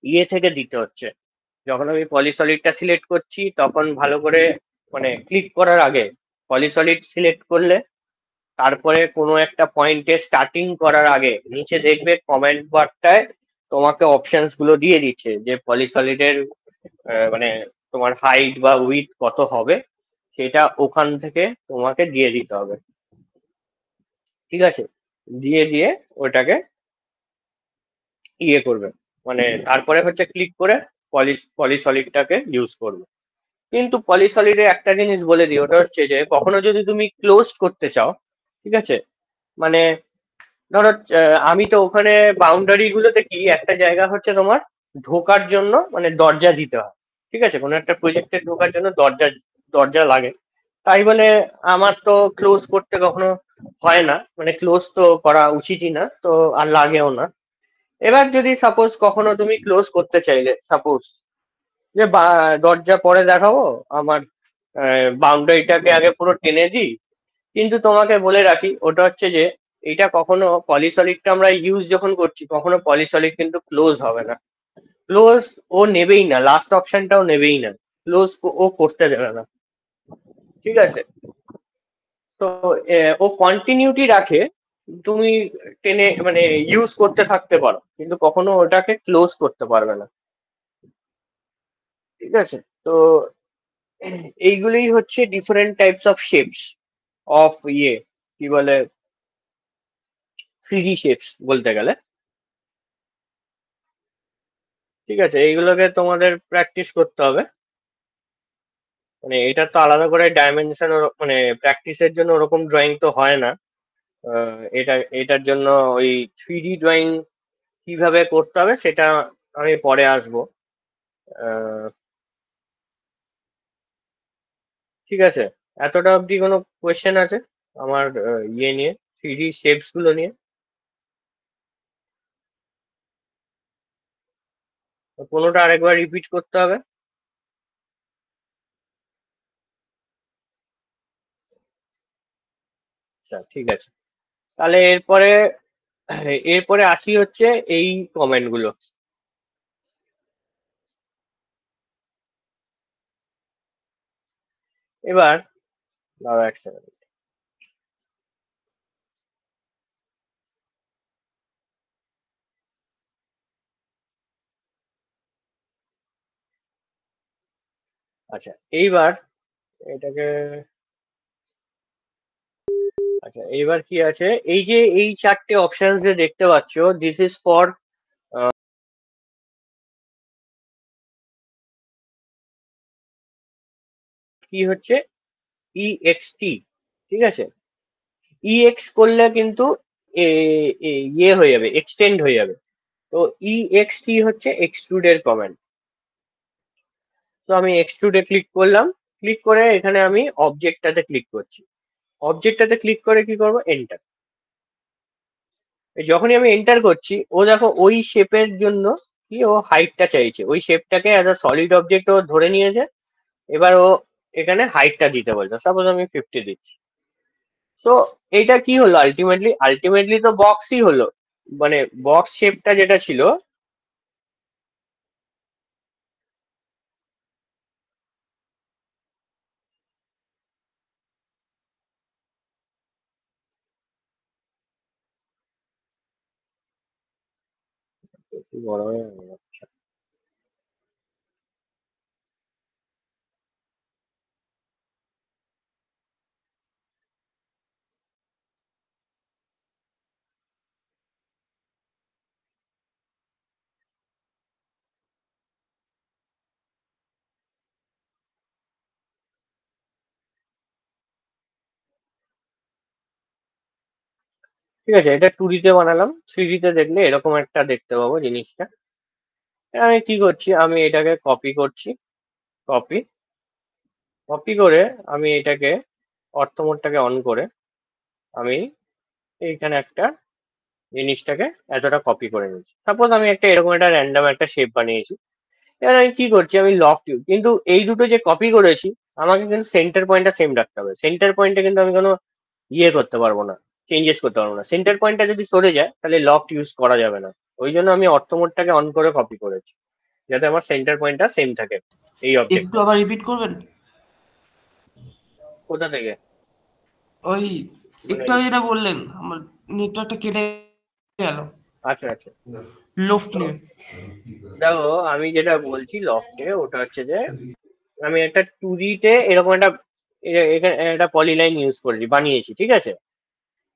ইয়ে থেকে দিতে হচ্ছে। যখন আমি পলিসলিডটা সিলেক্ট করছি তখন ভালো করে, মানে ক্লিক করার আগে পলিসলিড সিলেক্ট করলে, তারপরে কোনো একটা পয়েন্টে স্টার্টিং করার আগে নিচে দেখবে কমেন্ট বারটায় তোমাকে অপশনস গুলো দিয়ে দিচ্ছে যে পলিসলিডের মানে তোমার হাইট বা উইথ কত হবে, সেটা ওখান থেকে তোমাকে দিয়ে দিতে হবে। ঠিক আছে, দিয়ে দিয়ে ওটাকে ইয়ে করবে, মানে তারপরে হচ্ছে ক্লিক করে পলিসলিডটাকে ইউজ করবে। কিন্তু পলিসলিডে একটা জিনিস বলে দিই, ওটা হচ্ছে যে কখনো যদি তুমি ক্লোজ করতে চাও, ঠিক আছে, মানে ধরো আমি তো ওখানে বাউন্ডারি গুলোতে কি একটা জায়গা হচ্ছে তোমার ঢোকার জন্য, মানে দরজা দিতে হয়। ঠিক আছে, কোনো একটা প্রজেক্টে ঢোকার জন্য দরজা দরজা লাগে। তাই বলে আমার তো ক্লোজ করতে কখনো হয় না, মানে ক্লোজ তো করা উচিতই না তো, আর লাগেও না। এবার যদি সাপোজ কখনো তুমি ক্লোজ করতে চাইলে, সাপোজ যে দরজা পরে দেখাবো, আমার বাউন্ডারিটাকে আগে পুরো টেনে দিই। কিন্তু তোমাকে বলে রাখি, ওটা হচ্ছে যে এটা কখনো পলিসলিডটা আমরা ইউজ যখন করছি কখনো পলিসলিড কিন্তু ক্লোজ হবে না। ক্লোজ ও নেবেই না, লাস্ট অপশনটাও নেবেই না, ক্লোজ ও করতে দেবে না। ঠিক আছে। তো ও কন্টিনিউটি রাখে, তুমি টেনে মানে ইউজ করতে থাকতে পারো, কিন্তু কখনো ওটাকে ক্লোজ করতে পারবে না। ঠিক আছে? তো এইগুলোই হচ্ছে different types of shapes of কি বলে, থ্রি শেপস বলতে গেলে। ঠিক আছে, এইগুলোকে তোমাদের প্র্যাকটিস করতে হবে। মানে এটা তো আলাদা করে ডাইমেনশন, মানে প্র্যাকটিসের জন্য ওরকম ড্রয়িং তো হয় না। এটার জন্য ওই থ্রি ডি ড্রয়িং কিভাবে করতে হবে সেটা আমি পরে আসবো। আহ, ঠিক আছে, এতটা অবধি কোনো কোয়েশ্চেন আছে আমার নিয়ে, থ্রি ডি শেপস গুলো নিয়ে? কোনোটা আরেকবার রিপিট করতে হবে? আচ্ছা, ঠিক আছে। তাহলে এরপরে আসি হচ্ছে এই কমেন্ট গুলো। এবার দাঁড়াও এক সেকেন্ড। আচ্ছা, এইবার এটাকে, আচ্ছা এইবার কি আছে, এই যে এই চারটে অপশন যে দেখতে পাচ্ছ, দিস ইজ ফর কি হচ্ছে, ইএক্সটি। ঠিক আছে, ইএক্স করলে কিন্তু হয়ে যাবে, এক্সটেন্ড হয়ে যাবে। তো ইএক্সটি হচ্ছে এক্সট্রুডের কমেন্ট। তো আমি এক্সট্রুডে ক্লিক করলাম, ক্লিক করে এখানে আমি অবজেক্টটাতে ক্লিক করছি। অবজেক্টটাতে ক্লিক করে কি করব, এন্টার। যখনই আমি এন্টার করছি, ও দেখো ওই শেপের জন্য কি ও হাইটটা চাইছে, ওই শেপটাকে অ্যাজ আ সলিড অবজেক্ট ও ধরে নিয়েছে। এবার ও এখানে হাইটটা দিতে বলছে, সাপোজ আমি 50 দিচ্ছি। তো এইটা কি হলো, আলটিমেটলি তো বক্সই হলো, মানে বক্স শেপটা যেটা ছিল। একটু বড় হয়ে গেল। ঠিক আছে, এটা 2D তে বানালাম, 3D তে দেখলে এরকম একটা দেখতে পাবো জিনিসটা। আমি কি করছি, আমি এটাকে কপি করছি, কপি কপি করে আমি এটাকে অর্থমোডটাকে অন করে আমি এইখানে একটা জিনিসটাকে এতটা কপি করে নিয়েছি। সাপোজ আমি একটা এরকম একটা র্যান্ডম একটা শেপ বানিয়েছি। এবার আমি কি করছি, আমি লফট ইউজ, কিন্তু এই দুটো যে কপি করেছি, আমাকে কিন্তু সেন্টার পয়েন্টটা সেম রাখতে হবে। সেন্টার পয়েন্টে কিন্তু আমি কোনো করতে পারবো না, চেঞ্জেস করতে পারবো না। সেন্টার পয়েন্টটা যদি সরে যায় তাহলে লফট ইউজ করা যাবে না। ওই জন্য আমি অর্থ মোডটাকে অন করে কপি করেছি, যাতে আমার সেন্টার পয়েন্টটা সেম থাকে এই একটু অবজেক্টটা। আবার রিপিট করবেন? কোথা থেকে? ওই মানে একটু আগে যেটা বললেন, আমার নেটওয়ার্কটা কেটে গেল। আচ্ছা আচ্ছা, লোফট তো নিয়ে। দেখো আমি যেটা বলছি লফটে, ওটা হচ্ছে যে আমি একটা 2D তে এরকম একটা এখানে একটা পলিলাইন ইউজ করেছি, বানিয়েছি। ঠিক আছে,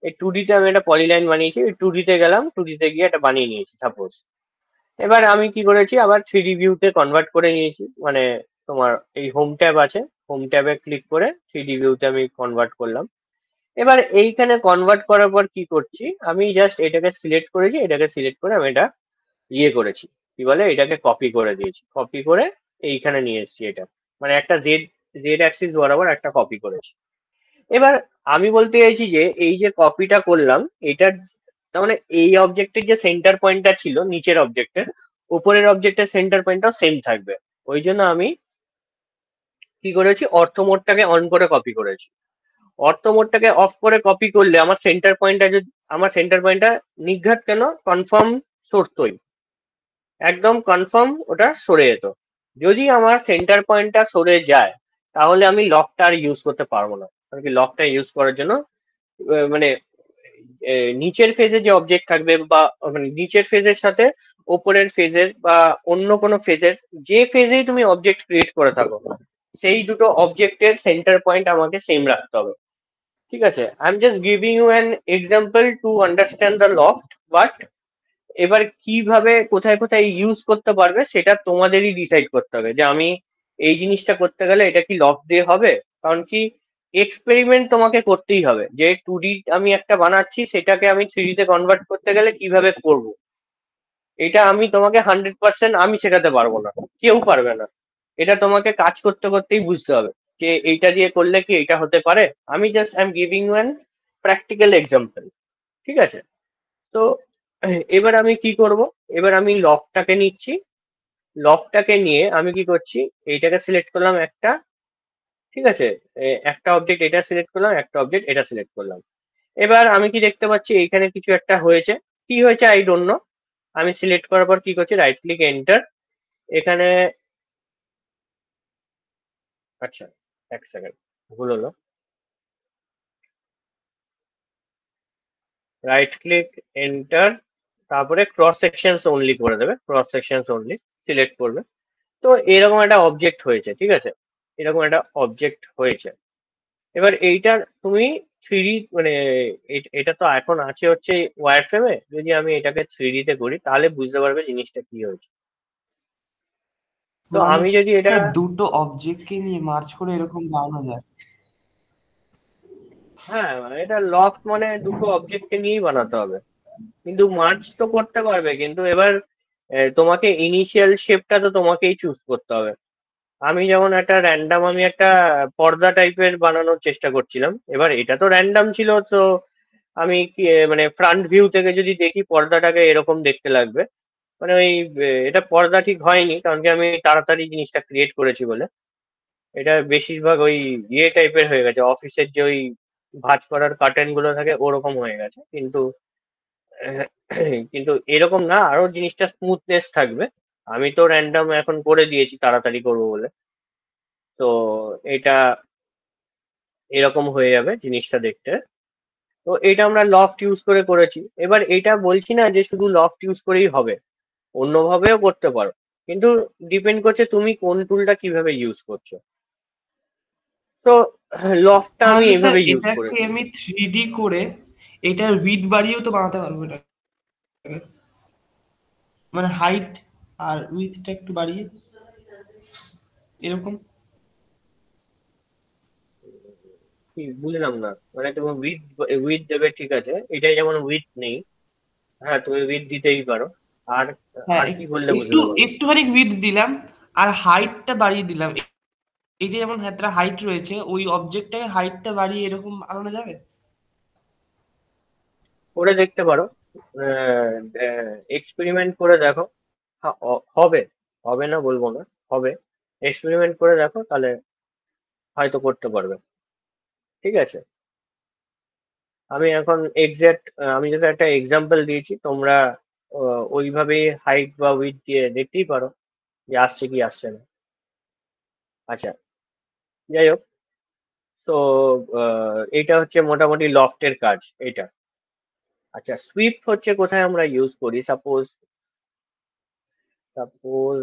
এই 2D তে আমি একটা পলিলাইন বানিয়েছি, 2D তে গেলাম, 2D তে গিয়ে একটা বানিয়ে নিয়েছি সাপোজ। এবার আমি কি করেছি, আবার 3D ভিউতে কনভার্ট করে নিয়েছি, মানে তোমার এই হোম ট্যাব আছে, হোম ট্যাবে ক্লিক করে 3D ভিউতে আমি কনভার্ট করলাম। এবার এইখানে কনভার্ট করার পর কি করছি, আমি জাস্ট এটাকে সিলেক্ট করেছি, এটাকে সিলেক্ট করে আমি এটা করেছি, কি বলে, এটাকে কপি করে দিয়েছি, কপি করে এইখানে নিয়ে এসেছি এটা, মানে একটা জেড জেড অ্যাক্সিস বরাবর একটা কপি করেছি। এবার আমি বলতে চাইছি যে এই যে কপিটা করলাম, এটার তার মানে এই অবজেক্টের যে সেন্টার পয়েন্টটা ছিল নিচের অবজেক্টের, উপরের অবজেক্টের সেন্টার পয়েন্টটাও সেম থাকবে। ওই জন্য আমি কি করেছি, অর্থ মোডটাকে অন করে কপি করেছি। অর্থ মোডটাকে অফ করে কপি করলে আমার সেন্টার পয়েন্টটা নিঘাত কেন কনফার্ম সরতই, একদম কনফার্ম ওটা সরে যেত। যদি আমার সেন্টার পয়েন্টটা সরে যায়, তাহলে আমি লকটা আর ইউজ করতে পারবো না, কারণ কি লকটা ইউজ করার জন্য মানে নিচের ফেজে যে অবজেক্ট থাকবে বা মানে নিচের ফেজের সাথে ওপরের ফেজের বা অন্য কোনো ফেজের যে ফেজেই তুমি অবজেক্ট ক্রিয়েট করে থাকো সেই দুটো অবজেক্টের সেন্টার পয়েন্ট আমাকে সেম রাখতে হবে। ঠিক আছে, I am just giving you an example to understand the loft, but এবার কিভাবে কোথায় কোথায় ইউজ করতে পারবে সেটা তোমাদেরই ডিসাইড করতে হবে যে আমি এই জিনিসটা করতে গেলে এটা কি লফট দিয়ে হবে। কারণ কি, এক্সপেরিমেন্ট তোমাকে করতেই হবে যে 2D আমি একটা বানাচ্ছি সেটাকে আমি 3D তে কনভার্ট করতে গেলে কিভাবে করব। এটা আমি তোমাকে 100% আমি শেখাতে পারবো না, কেউ পারবে না। এটা তোমাকে কাজ করতে করতেই বুঝতে হবে যে এইটা দিয়ে করলে কি এটা হতে পারে। আমি just I am giving one practical example. ঠিক আছে, তো এবার আমি কি করব, এবার আমি লকটাকে নিচ্ছি। লকটাকে নিয়ে আমি কি করছি, এইটাকে সিলেক্ট করলাম একটা। ঠিক আছে, একটা অবজেক্ট এটা সিলেক্ট করলাম, একটা অবজেক্ট এটা সিলেক্ট করলাম। এবার আমি কি দেখতে পাচ্ছি এইখানে কিছু একটা হয়েছে। কি হয়েছে আই ডোন্ট নো। আমি সিলেক্ট করার পর কি করছি, রাইট ক্লিক এন্টার। এখানে আচ্ছা, এক সেকেন্ড, ভুল হলো। রাইট ক্লিক এন্টার, তারপরে ক্রস সেকশনস অনলি করে দেবে, ক্রস সেকশনস অনলি সিলেক্ট করবে। তো এরকম একটা অবজেক্ট হয়েছে। ঠিক আছে, এরকম একটা অবজেক্ট হয়েছে। এবার এইটা তুমি থ্রি মানে এটা তো এখন আছে হচ্ছে ওয়ার ফ্রেমে, যদি আমি এটাকে 3D তে করি তাহলে বুঝতে পারবে জিনিসটা কি হয়েছে। তো মানে আমি যদি এটা, স্যার দুটো অবজেক্টকে নিয়ে মার্চ করে এরকম বানানো যায়? হ্যাঁ মানে এটা লফট মানে দুটো অবজেক্টকে নিয়েই বানাতে হবে, কিন্তু মার্চ তো করতে পারবে, কিন্তু এবার তোমাকে ইনিশিয়াল শেপটা তো তোমাকেই চুজ করতে হবে। আমি যেমন একটা র্যান্ডাম আমি একটা পর্দা টাইপের বানানোর চেষ্টা করছিলাম। এবার এটা তো র্যান্ডাম ছিল, তো আমি কি মানে ফ্রন্ট ভিউ থেকে যদি দেখি পর্দাটাকে এরকম দেখতে লাগবে। মানে ওই এটা পর্দা ঠিক হয়নি, কারণ কি আমি তাড়াতাড়ি জিনিসটা ক্রিয়েট করেছি বলে। এটা বেশিরভাগ ওই ইয়ে টাইপের হয়ে গেছে, অফিসের যে ওই ভাঁজ করার কার্টেন গুলো থাকে ওরকম হয়ে গেছে। কিন্তু কিন্তু এরকম না, আরো জিনিসটা স্মুথনেস থাকবে। আমি তো র্যান্ডাম এখন করে দিয়েছি তাড়াতাড়ি করবো বলে। তো এটা এরকম হয়ে যাবে জিনিসটা দেখতে। তো এটা আমরা লফট ইউজ করে করেছি। এবার এটা বলছি না যে শুধু লফট ইউজ করেই হবে, অন্যভাবেও করতে পারো, কিন্তু ডিপেন্ড করছে তুমি কোন টুলটা কিভাবে ইউজ করছো। তো লফটটা আমি তাহলে স্যার এভাবে ইউজ এটাকে করেছি। আমি 3D করে এটার উইথ বাড়িয়েও তো বানাতে পারবো এটা, মানে হাইট আর উইথটা একটু বাড়িয়ে এরকম। কি বুঝলাম না, মানে তুমি উইথ উইথ দেবে, ঠিক আছে, এটাই যেমন উইথ নেই। হ্যাঁ, তুমি উইথ দিতেই পারো। আর হ্যাঁ, আর কি বললে একটু বুঝলাম আমি। একটুখানি উইথ দিলাম আর হাইটটা বাড়িয়ে দিলাম। এই যে যেমন হাতটা হাইট রয়েছে ওই অবজেক্টটাকে হাইটটা বাড়িয়ে এরকম বানানো যাবে? করে দেখতে পারো, এক্সপেরিমেন্ট করে দেখো। হ্যাঁ, হবে, হবে না বলবো না, হবে। এক্সপেরিমেন্ট করে দেখো, তাহলে হয়তো করতে পারবে। ঠিক আছে, আমি এখন এক্সাক্ট, আমি যদি একটা এক্সাম্পল দিয়েছি, তোমরা ওইভাবেই হাইট বা উইথ দিয়ে দেখতেই পারো যে আসছে কি আসছে না। আচ্ছা, যাই হোক। তো এটা হচ্ছে মোটামুটি লফটের কাজ এটা। আচ্ছা, সুইপ হচ্ছে কোথায় আমরা ইউজ করি, suppose suppose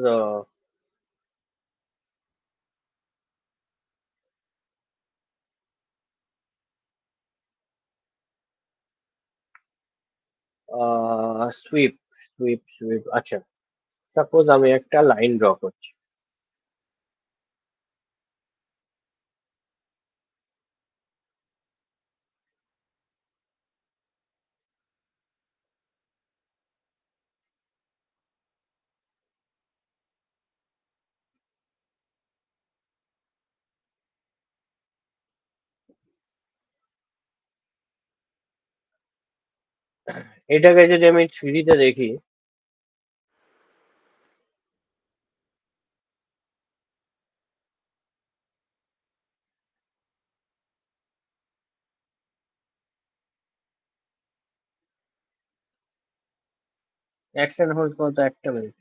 sweep sweep sweep আচ্ছা, সাপোজ আমি একটা লাইন ড্র করছি। এটাকে যদি আমি 3D তে দেখি, অ্যাকশন হোল্ড করতে একটা মিনিট।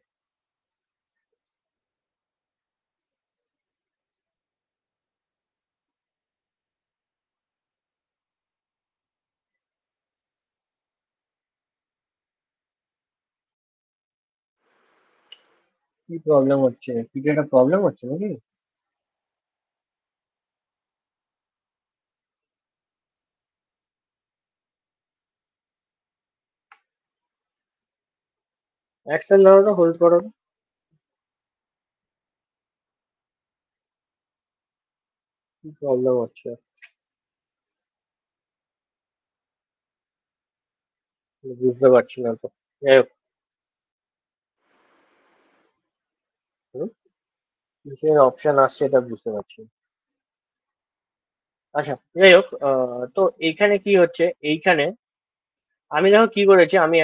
কি প্রবলেম হচ্ছে? কিছু একটা প্রবলেম হচ্ছে নাকি? অ্যাকশন ধরো তো, হোল্ড করো তো। কি প্রবলেম হচ্ছে? বুঝতে পারছি না তো। যাই হোক। হুম, কিসের অপশন আসছে এটা বুঝতে পারছি না। আচ্ছা, যাই হোক। তো এইখানে কি হচ্ছে? এইখানে আমি দেখো কি করেছি, আমি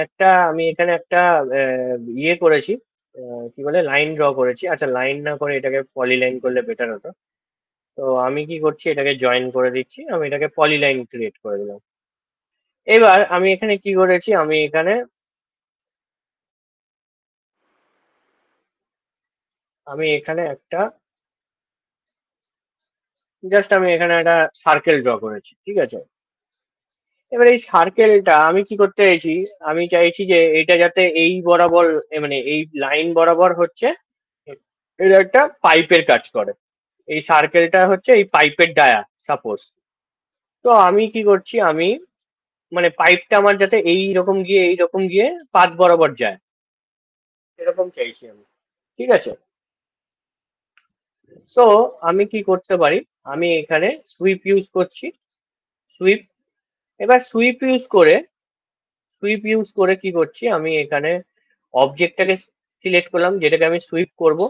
এখানে একটা ইয়ে করেছি। কি বলে, লাইন ড্র করেছি। আচ্ছা, লাইন না করে এটাকে পলি লাইন করলে বেটার হতো। তো আমি কি করছি, এটাকে জয়েন করে দিচ্ছি, আমি এটাকে পলি লাইন ক্রিয়েট করে দিলাম। এবার আমি এখানে কি করেছি, আমি এখানে একটা জাস্ট আমি এখানে একটা সার্কেল ড্র করেছি, ঠিক আছে? এবার এই সার্কেলটা আমি কি করতে চাইছি, আমি চাইছি যে এটা যাতে এই বরাবর, মানে এই লাইন বরাবর হচ্ছে, এটা একটা পাইপের কাজ করে। এই সার্কেলটা হচ্ছে এই পাইপের ডায়া, সাপোজ। তো আমি কি করছি, মানে পাইপটা আমার যাতে এই রকম গিয়ে পাত বরাবর যায়, এরকম চাইছি আমি। ঠিক আছে? সো আমি কি করতে পারি, আমি এখানে সুইপ ইউজ করছি। সুইপ। এবার সুইপ ইউজ করে কি করছি, আমি এখানে অবজেক্টটাকে সিলেক্ট করলাম, যেটাকে আমি সুইপ করব।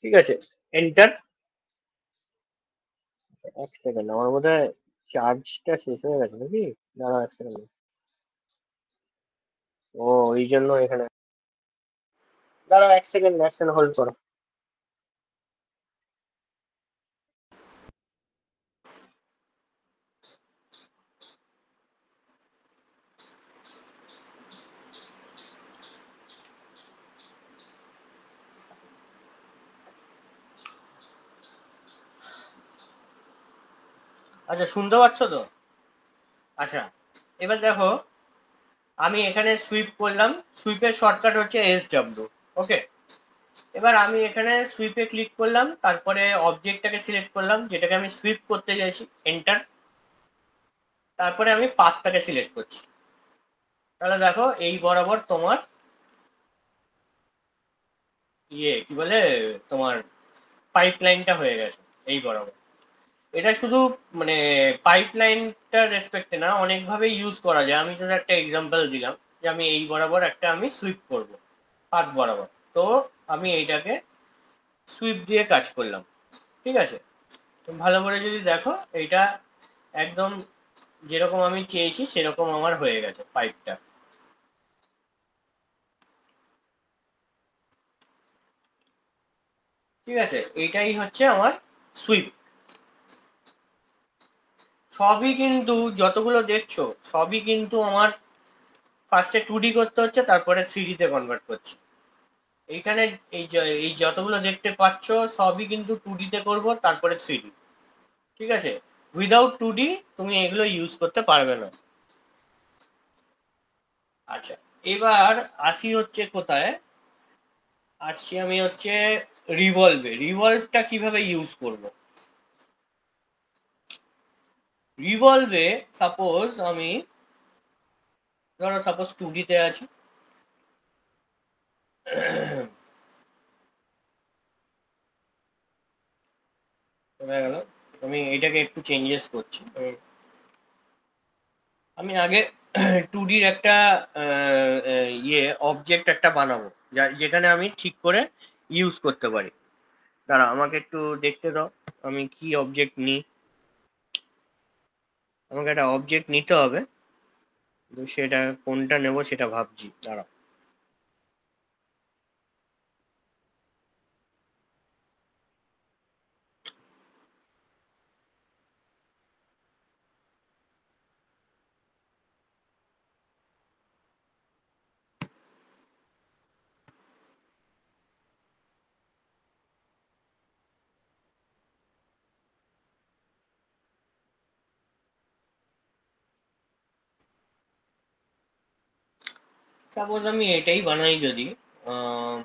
ঠিক আছে? এন্টার। এক সেকেন্ড, আমার বোধহয় চার্জটা শেষ হয়ে গেছে নাকি? দাঁড়াও এক সেকেন্ড। ও, এই জন্য এখানে। দাঁড়াও এক সেকেন্ড, এক সেকেন্ড হোল্ড করো। আচ্ছা, শুনতে পাচ্ছ তো? আচ্ছা, এবার দেখো, আমি এখানে সুইপ করলাম। সুইপের শর্টকাট হচ্ছে SW। ওকে। এবার আমি এখানে সুইপে ক্লিক করলাম, তারপরে অবজেক্টটাকে সিলেক্ট করলাম, যেটাকে আমি সুইপ করতে চাইছি। এন্টার। তারপরে আমি পাথটাকে সিলেক্ট করছি। তাহলে দেখো, এই বরাবর তোমার কি বলে, তোমার পাইপ লাইনটা হয়ে গেছে এই বরাবর। এটা শুধু মানে পাইপ লাইনটা রেসপেক্টে না, অনেকভাবে ইউজ করা যায়। আমি যদি একটা এক্সাম্পল দিলাম, যে আমি এই বরাবর একটা আমি সুইপ করব, পাত বরাবর। তো আমি এইটাকে সুইপ দিয়ে কাজ করলাম। ঠিক আছে? তো ভালো করে যদি দেখো, এইটা একদম যেরকম আমি চেয়েছি সেরকম আমার হয়ে গেছে পাইপটা। ঠিক আছে? এইটাই হচ্ছে আমার সুইপ। সবই কিন্তু, যতগুলো দেখছো সবই কিন্তু আমার ফার্স্টে 2D করতে হচ্ছে, তারপরে 3D তে কনভার্ট করছি। এইখানে এই যতগুলো দেখতে পাচ্ছ সবই কিন্তু 2D তে করব, তারপরে 3D। ঠিক আছে? উইদাউট 2D তুমি এগুলো ইউজ করতে পারবে না। আচ্ছা, এবার আসি হচ্ছে কোথায়, আসছি আমি হচ্ছে রিভলভটা কিভাবে ইউজ করব। রিভলভে সাপোজ আমি, ধরো সাপোজ 2D তে আছি। হয়ে গেল। আমি এটাকে একটু চেঞ্জেস করছি। আমি আগে 2Dর একটা অবজেক্ট একটা বানাবো, যেখানে আমি ঠিক করে ইউজ করতে পারি। দাঁড়া, আমাকে একটু দেখতে দাও, আমি কি অবজেক্ট নিই। আমাকে একটা অবজেক্ট নিতে হবে, তো সেটা কোনটা নেব সেটা ভাবছি, দাঁড়া। সাপোজ আমি এটাই বানাই যদি, আহ,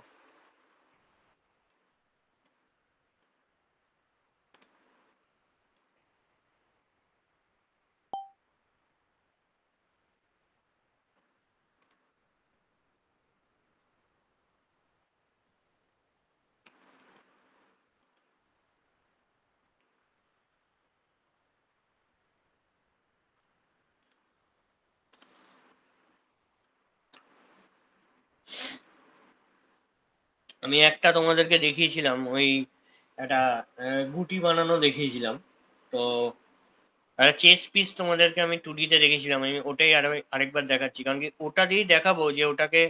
আমি একটা তোমাদেরকে দেখিয়েছিলাম, ওই একটা গুটি বানানো দেখিয়েছিলাম। তো একটা চেস পিস তোমাদেরকে আমি 2D তে দেখেছিলাম, আমি ওটাই আরেকবার দেখাচ্ছি, কারণ কি ওটা দিয়েই দেখাবো যে ওটাকে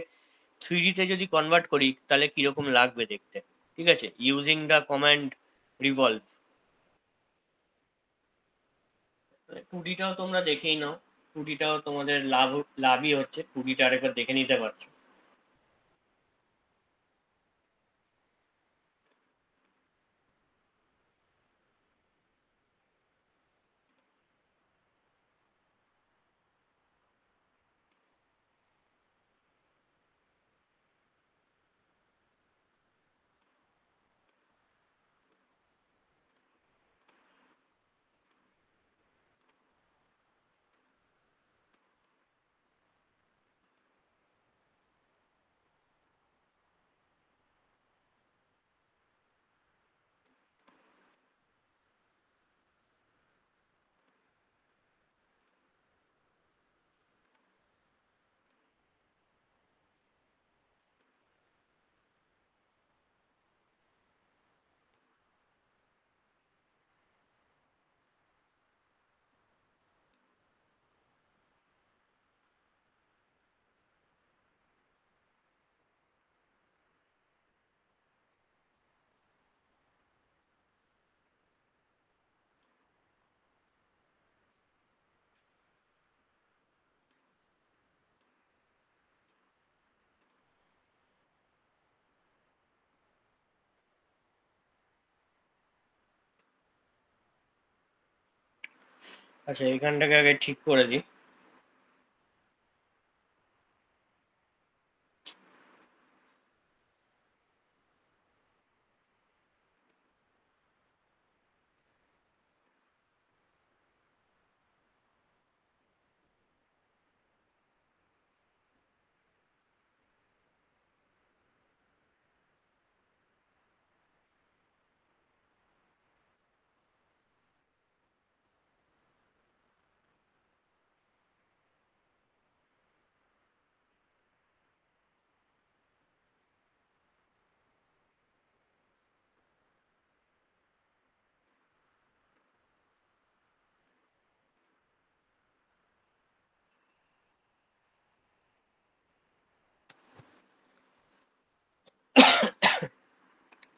3D তে যদি কনভার্ট করি তাহলে কিরকম লাগবে দেখতে। ঠিক আছে, ইউজিং দ্য কমান্ড রিভলভ। 2Dটাও তোমরা দেখেই নাও, 2Dটাও তোমাদের লাভই হচ্ছে, 2Dটা আরেকবার দেখে নিতে পারছো। আচ্ছা, এখানটাকে আগে ঠিক করে দিই।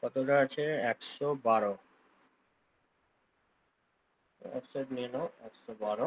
কতটা আছে? 112। অফসেট নিয়ে নাও 112।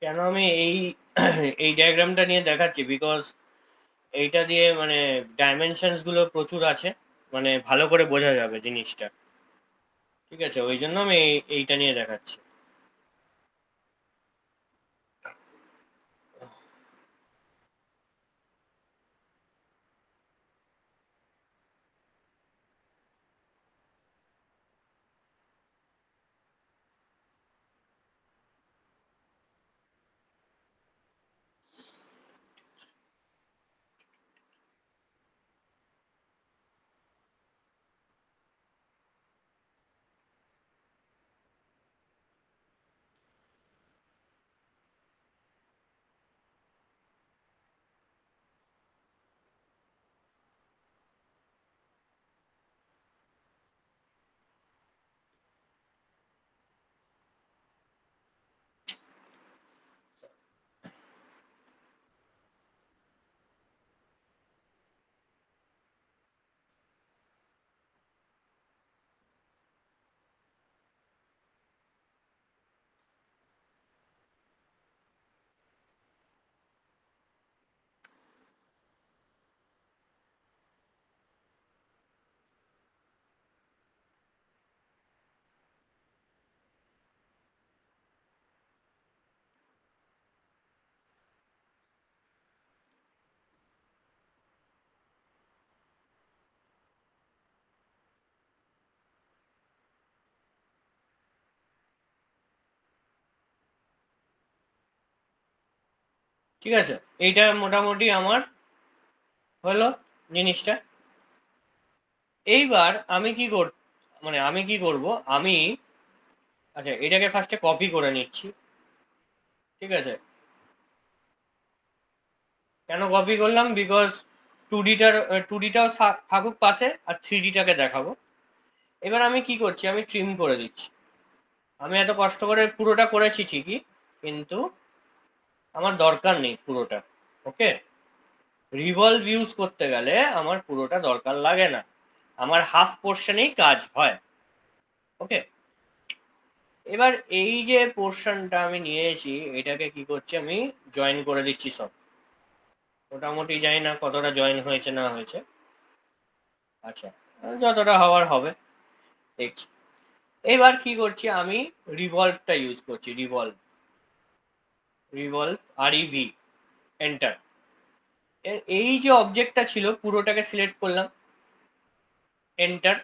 কেন আমি এই ডায়াগ্রামটা নিয়ে দেখাচ্ছি, বিকজ এইটা দিয়ে মানে ডাইমেনশনস গুলো প্রচুর আছে, মানে ভালো করে বোঝা যাবে জিনিসটা। ঠিক আছে, ওই জন্য আমি এইটা নিয়ে দেখাচ্ছি। ঠিক আছে, এইটা মোটামুটি আমার হলো জিনিসটা। এইবার আমি কি করব, আমি আচ্ছা এটাকে ফার্স্টে কপি করে নিচ্ছি। ঠিক আছে, কেন কপি করলাম, বিকজ টু ডিটাও থাকুক পাশে, আর থ্রি ডিটাকে দেখাবো। এবার আমি কি করছি, আমি ট্রিম করে দিচ্ছি। আমি এত কষ্ট করে পুরোটা করেছি ঠিকই, কিন্তু আমার দরকার নেই পুরোটা। ওকে, রিভলভ ইউজ করতে গেলে আমার পুরোটা দরকার লাগে না, আমার হাফ পোর্শনেই কাজ হয়। ওকে, এবার এই যে পোর্শনটা আমি নিয়েছি, এটাকে কি করছি, আমি জয়েন করে দিচ্ছি সব। মোটামুটি জানি না কতটা জয়েন হয়েছে না হয়েছে। আচ্ছা, যতটা হওয়ার হবে, দেখছি। এবার কি করছি, আমি রিভলভটা ইউজ করছি। Revolve REV, enter. এই যে অবজেক্টটা ছিল পুরোটাকে সিলেক্ট করলাম, এন্টার।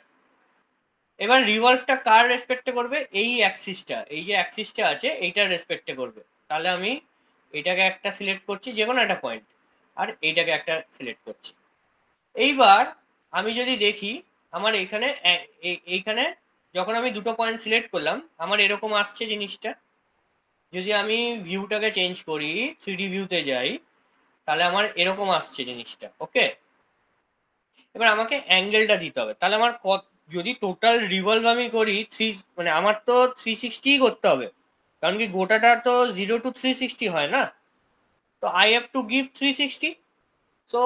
এবার রিভলভটা কার রেসপেক্টে করবে, এই অ্যাক্সিসটা, এই যে অ্যাক্সিসটা আছে এইটার রেসপেক্টে করবে। তাহলে আমি এটাকে একটা সিলেক্ট করছি, যে কোনো একটা পয়েন্ট, আর এইটাকে একটা সিলেক্ট করছি। এইবার আমি যদি দেখি, আমার এইখানে যখন আমি দুটো পয়েন্ট সিলেক্ট করলাম, আমার এরকম আসছে জিনিসটা। যদি আমি ভিউটাকে চেঞ্জ করি, 3D ভিউতে যাই, তাহলে আমার এরকম আসছে জিনিসটা। ওকে, এবার আমাকে অ্যাঙ্গেলটা দিতে হবে। তাহলে আমার যদি টোটাল রিভলভ আমি করি মানে আমার তো 360 করতে হবে, কারণ কি গোটাটা তো 0 to 360 হয় না। তো I have to give 360। So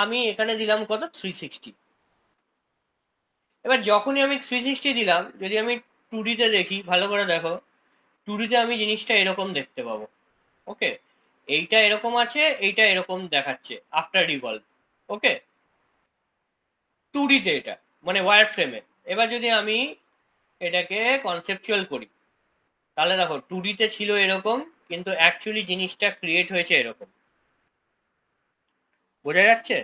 আমি এখানে দিলাম কত, 360। এবার যখনই আমি 360 দিলাম, যদি আমি 2D তে দেখি, ভালো করে দেখো, 2D তে আমি জিনিসটা এরকম দেখতে পাবো। ওকে, এইটা এরকম আছে, এইটা এরকম দেখাচ্ছে আফটার রিভলভ। ওকে, 2D তে এটা মানে ওয়ার ফ্রেমে। এবার যদি আমি এটাকে কনসেপচুয়াল করি, তাহলে দেখো 2D তে ছিল এরকম, কিন্তু অ্যাকচুয়ালি জিনিসটা ক্রিয়েট হয়েছে এরকম। বোঝা যাচ্ছে?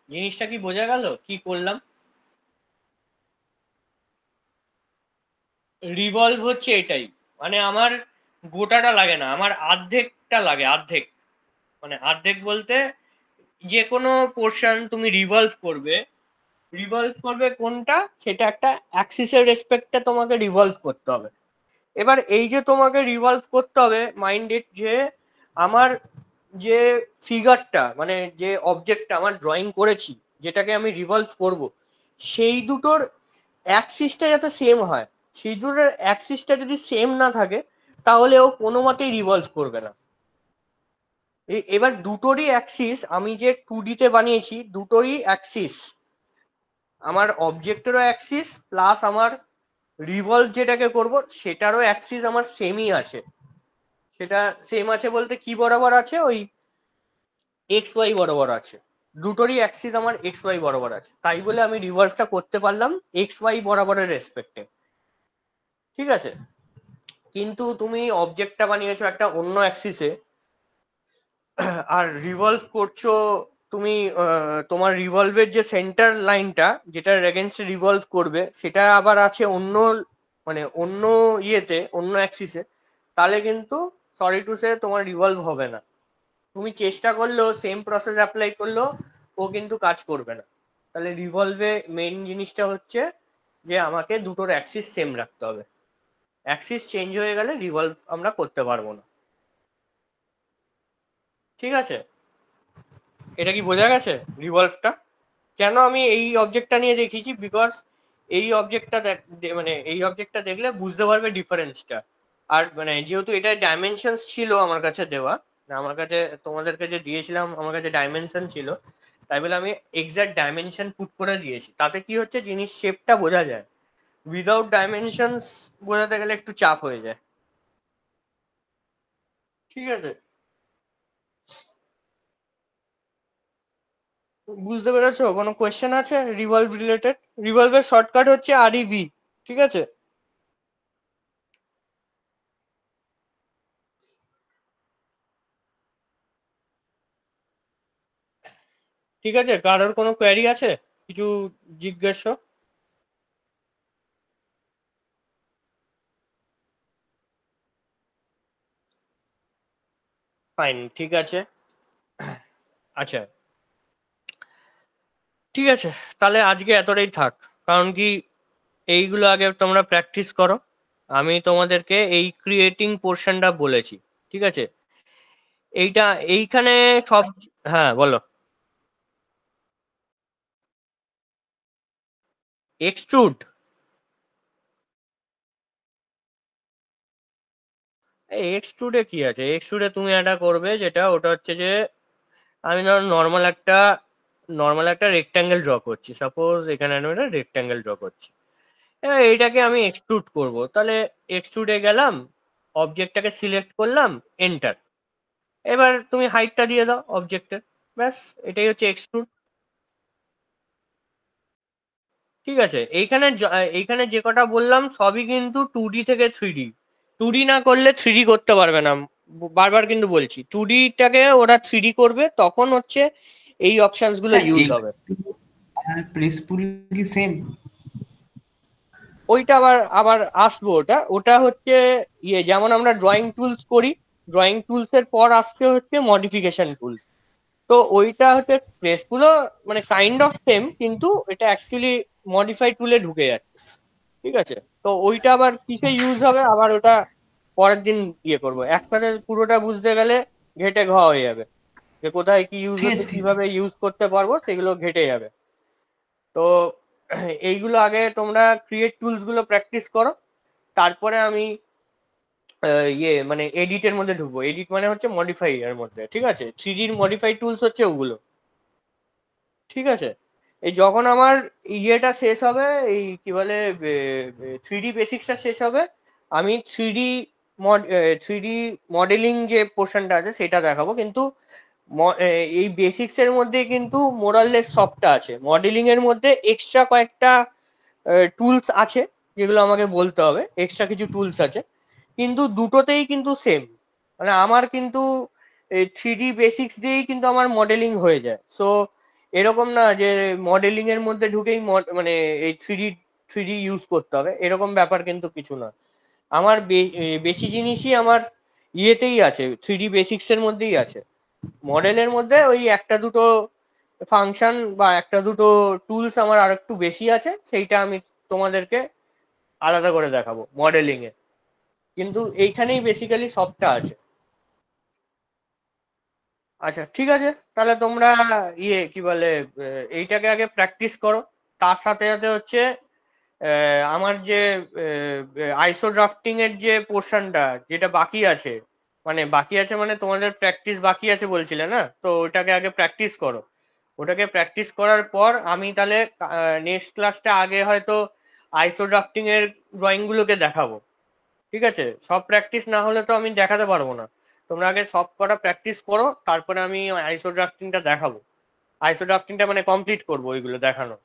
জিনিসটা কি বোঝা গেল কি করলাম? রিভলভ হচ্ছে এটাই, মানে আমার গোটাটা লাগে না, আমার অর্ধেকটা লাগে, অর্ধেক। মানে অর্ধেক বলতে, যে কোনো পোর্শন তুমি রিভলভ করবে কোনটা, সেটা একটা অ্যাক্সিসের রেসপেক্টে তোমাকে রিভলভ করতে হবে। এবার এই যে তোমাকে রিভলভ করতে হবে, মাইন্ডেড যে আমার যে ফিগারটা, মানে যে অবজেক্টটা আমার ড্রয়িং করেছি, যেটাকে আমি রিভলভ করব, সেই দুটোর অ্যাক্সিসটা যাতে সেম হয়। সেই দুটোর অ্যাক্সিসটা যদি সেম না থাকে, তাহলে ও কোনো মতেই রিভলভ করবে না। এবার দুটোরই অ্যাক্সিস, আমি যে 2D তে বানিয়েছি, দুটোরই অ্যাক্সিস, আমার অবজেক্টেরও অ্যাক্সিস প্লাস আমার রিভলভ যেটাকে করব সেটারও অ্যাক্সিস আমার সেমই আছে। সেটা সেম আছে বলতে কি বরাবর আছে, ওই এক্স ওয়াই বরাবর আছে। দুটোরই অ্যাক্সিস আমার এক্স ওয়াই বরাবর আছে, তাই বলে আমি রিভলভটা করতে পারলাম এক্স ওয়াই বরাবরের রেসপেক্টে। ঠিক আছে, কিন্তু তুমি অবজেক্টটা বানিয়েছো একটা অন্য অ্যাক্সিসে, আর রিভলভ করছো তুমি, তোমার রিভলভের যে সেন্টার লাইনটা যেটার এগেনস্টে রিভলভ করবে সেটা আবার আছে অন্য, মানে অন্য ইয়েতে, অন্য অ্যাক্সিসে। তাহলে কিন্তু সরি টু সে তোমার রিভলভ হবে না। তুমি চেষ্টা করলেও, সেম প্রসেস অ্যাপ্লাই করলেও ও কিন্তু কাজ করবে না। তাহলে রিভলভে মেইন জিনিসটা হচ্ছে যে আমাকে দুটোর অ্যাক্সিস সেম রাখতে হবে। অ্যাক্সিস চেঞ্জ হয়ে গেলে রিভলভ আমরা করতে পারবো না। ঠিক আছে, এটা কি বোঝা গেছে রিভলভটা? কেন আমি এই অবজেক্টটা নিয়ে দেখিয়েছি, বিকজ এই অবজেক্টটা মানে এই অবজেক্টটা দেখলে বুঝতে পারবে ডিফারেন্সটা। আর মানে যেহেতু এটা ডাইমেনশনস ছিল আমার কাছে দেওয়া, আমার কাছে তোমাদেরকে যে দিয়েছিলাম আমার কাছে ডাইমেনশন ছিল, তাই বলে আমি এক্সাক্ট ডাইমেনশন পুট করে দিয়েছি। তাতে কি হচ্ছে, জিনিস শেপটা বোঝা যায়। উইদাউট ডাইমেনশনস বোঝাতে গেলে একটু চাপ হয়ে যায়। ঠিক আছে, বুঝতে পেরেছো? কোনো কোয়েশ্চেন আছে রিভলভ রিলেটেড? রিভলভের শর্টকাট হচ্ছে REV। ঠিক আছে, ঠিক আছে, কারোর কোনো কোয়ারি আছে, কিছু জিজ্ঞেস? ফাইন, ঠিক আছে। আচ্ছা, ঠিক আছে, তাহলে আজকে এতটাই থাক। কারণ কি, এইগুলো আগে তোমরা প্র্যাকটিস করো। আমি তোমাদেরকে এই ক্রিয়েটিং পোর্শনটা বলেছি। ঠিক আছে, এইটা এইখানে সব, হ্যাঁ বলো। এক্সট্রুড? এক্সট্রুডে কি আছে? এক্সট্রুডে তুমি একটা করবে যেটা, ওটা হচ্ছে যে আমি ধরো নর্মাল একটা রেক্ট্যাঙ্গেল ড্র করছি, সাপোজ এখানে আমি একটা রেক্ট্যাঙ্গেল ড্র করছি। এবার এইটাকে আমি এক্সট্রুড করব, তাহলে এক্সট্রুডে গেলাম, অবজেক্টটাকে সিলেক্ট করলাম, এন্টার। এবার তুমি হাইটটা দিয়ে দাও অবজেক্টের, ব্যাস, এটাই হচ্ছে এক্সট্রুড। ঠিক আছে, এইখানে যে কটা বললাম সবই কিন্তু 2D থেকে 3D। 2D না করলে 3D করতে পারবে না। বারবার কিন্তু বলছি, 2Dটাকে ওরা 3D করবে, তখন হচ্ছে এই অপশনস গুলো স্যার ইউজ এই হবে। আর প্রেস পুল কি সেম? ওইটা আবার আবার আসবো, ওটা ওটা হচ্ছে ইয়ে, যেমন আমরা ড্রয়িং টুলস করি, ড্রয়িং টুলস এর পর আসতে হচ্ছে মডিফিকেশন টুল। তো ওইটা হচ্ছে প্রেসগুলো, মানে কাইন্ড অফ সেম, কিন্তু এটা অ্যাকচুয়ালি মডিফাই টুলে ঢুকে যাচ্ছে। ঠিক আছে, তো ওইটা আবার কিসে ইউজ হবে, আবার ওটা পরের দিন ইয়ে করবো। একসাথে পুরোটা বুঝতে গেলে ঘেটে ঘ হয়ে যাবে, যে কোথায় কি ইউজ ঠিক হচ্ছে, আছে, ঠিক আছে। কিভাবে ইউজ করতে পারবো, সেগুলো ঘেটে যাবে। তো এইগুলো আগে তোমরা ক্রিয়েট টুলস গুলো প্র্যাকটিস করো, তারপরে আমি ইয়ে মানে এডিটের মধ্যে ঢুকবো। এডিট মানে হচ্ছে মডিফাই এর মধ্যে। ঠিক আছে, 3Dর মডিফাই টুলস হচ্ছে ওগুলো। ঠিক আছে, এই যখন আমার ইয়েটা শেষ হবে, এই কি বলে, 3D বেসিক্সটা শেষ হবে, আমি থ্রি ডি মডেলিং যে পোর্শনটা আছে সেটা দেখাবো। কিন্তু এই বেসিক্স এর মধ্যে কিন্তু মোরাললেস সবটা আছে। মডেলিং এর মধ্যে এক্সট্রা কয়েকটা টুলস আছে যেগুলো আমাকে বলতে হবে, এক্সট্রা কিছু টুলস আছে, কিন্তু দুটোতেই কিন্তু সেম। মানে আমার কিন্তু এই 3D বেসিক্স দিয়েই কিন্তু আমার মডেলিং হয়ে যায়। সো এরকম না যে মডেলিং এর মধ্যে ঢুকেই মানে এই থ্রি ডি ইউজ করতে হবে, এরকম ব্যাপার কিন্তু কিছু না। আমার বেশি জিনিসই আমার ইয়েতেই আছে, 3D বেসিক্স এর মধ্যেই আছে। মডেলের মধ্যে ওই একটা দুটো ফাংশন বা একটা দুটো টুলস আমার আর একটু বেশি আছে, সেইটা আমি তোমাদেরকে আলাদা করে দেখাবো মডেলিং এ। কিন্তু এইখানেই বেসিক্যালি সবটা আছে। আচ্ছা, ঠিক আছে, তাহলে তোমরা ইয়ে কি বলে, এইটাকে আগে প্র্যাকটিস করো। তার সাথে সাথে হচ্ছে আমার যে আইসো ড্রাফটিং এর যে পোর্শনটা যেটা বাকি আছে, মানে বাকি আছে মানে তোমাদের প্র্যাকটিস বাকি আছে বলছিলে না, তো ওটাকে আগে প্র্যাকটিস করো। ওটাকে প্র্যাকটিস করার পর আমি তাহলে নেক্সট ক্লাসটা আগে হয়তো আইসো ড্রাফটিং এর ড্রয়িং গুলোকে দেখাবো। ঠিক আছে, সব প্র্যাকটিস না হলে তো আমি দেখাতে পারবো না। তোমরা আগে সব কটা প্র্যাকটিস করো, তারপরে আমি আইসো ড্রাফটিংটা দেখাবো। আইসো ড্রাফটিংটা মানে কমপ্লিট করবো ওইগুলো দেখানো।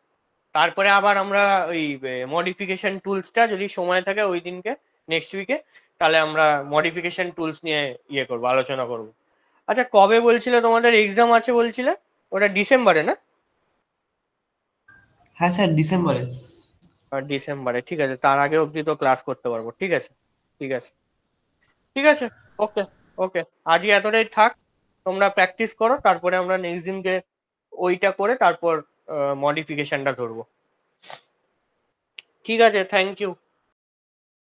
তারপরে আবার আমরা ওই মডিফিকেশন টুলসটা যদি সময় থাকে ওই দিনকে, নেক্সট উইকে, তাহলে আমরা মডিফিকেশন টুলস নিয়ে ইয়ে করবো, আলোচনা করবো। আচ্ছা, কবে বলছিলে তোমাদের এক্সাম আছে বলছিলে? ওটা ডিসেম্বরে না? হ্যাঁ স্যার, ডিসেম্বরে। ডিসেম্বরে, ঠিক আছে, তার আগে অবধি তো ক্লাস করতে পারবো। ঠিক আছে, ঠিক আছে, ঠিক আছে। ওকে, ওকে, আজই এতটাই থাক। তোমরা প্র্যাকটিস করো, তারপরে আমরা নেক্সট দিনকে ওইটা করে তারপর মডিফিকেশনটা ধরবো। ঠিক আছে, থ্যাংক ইউ।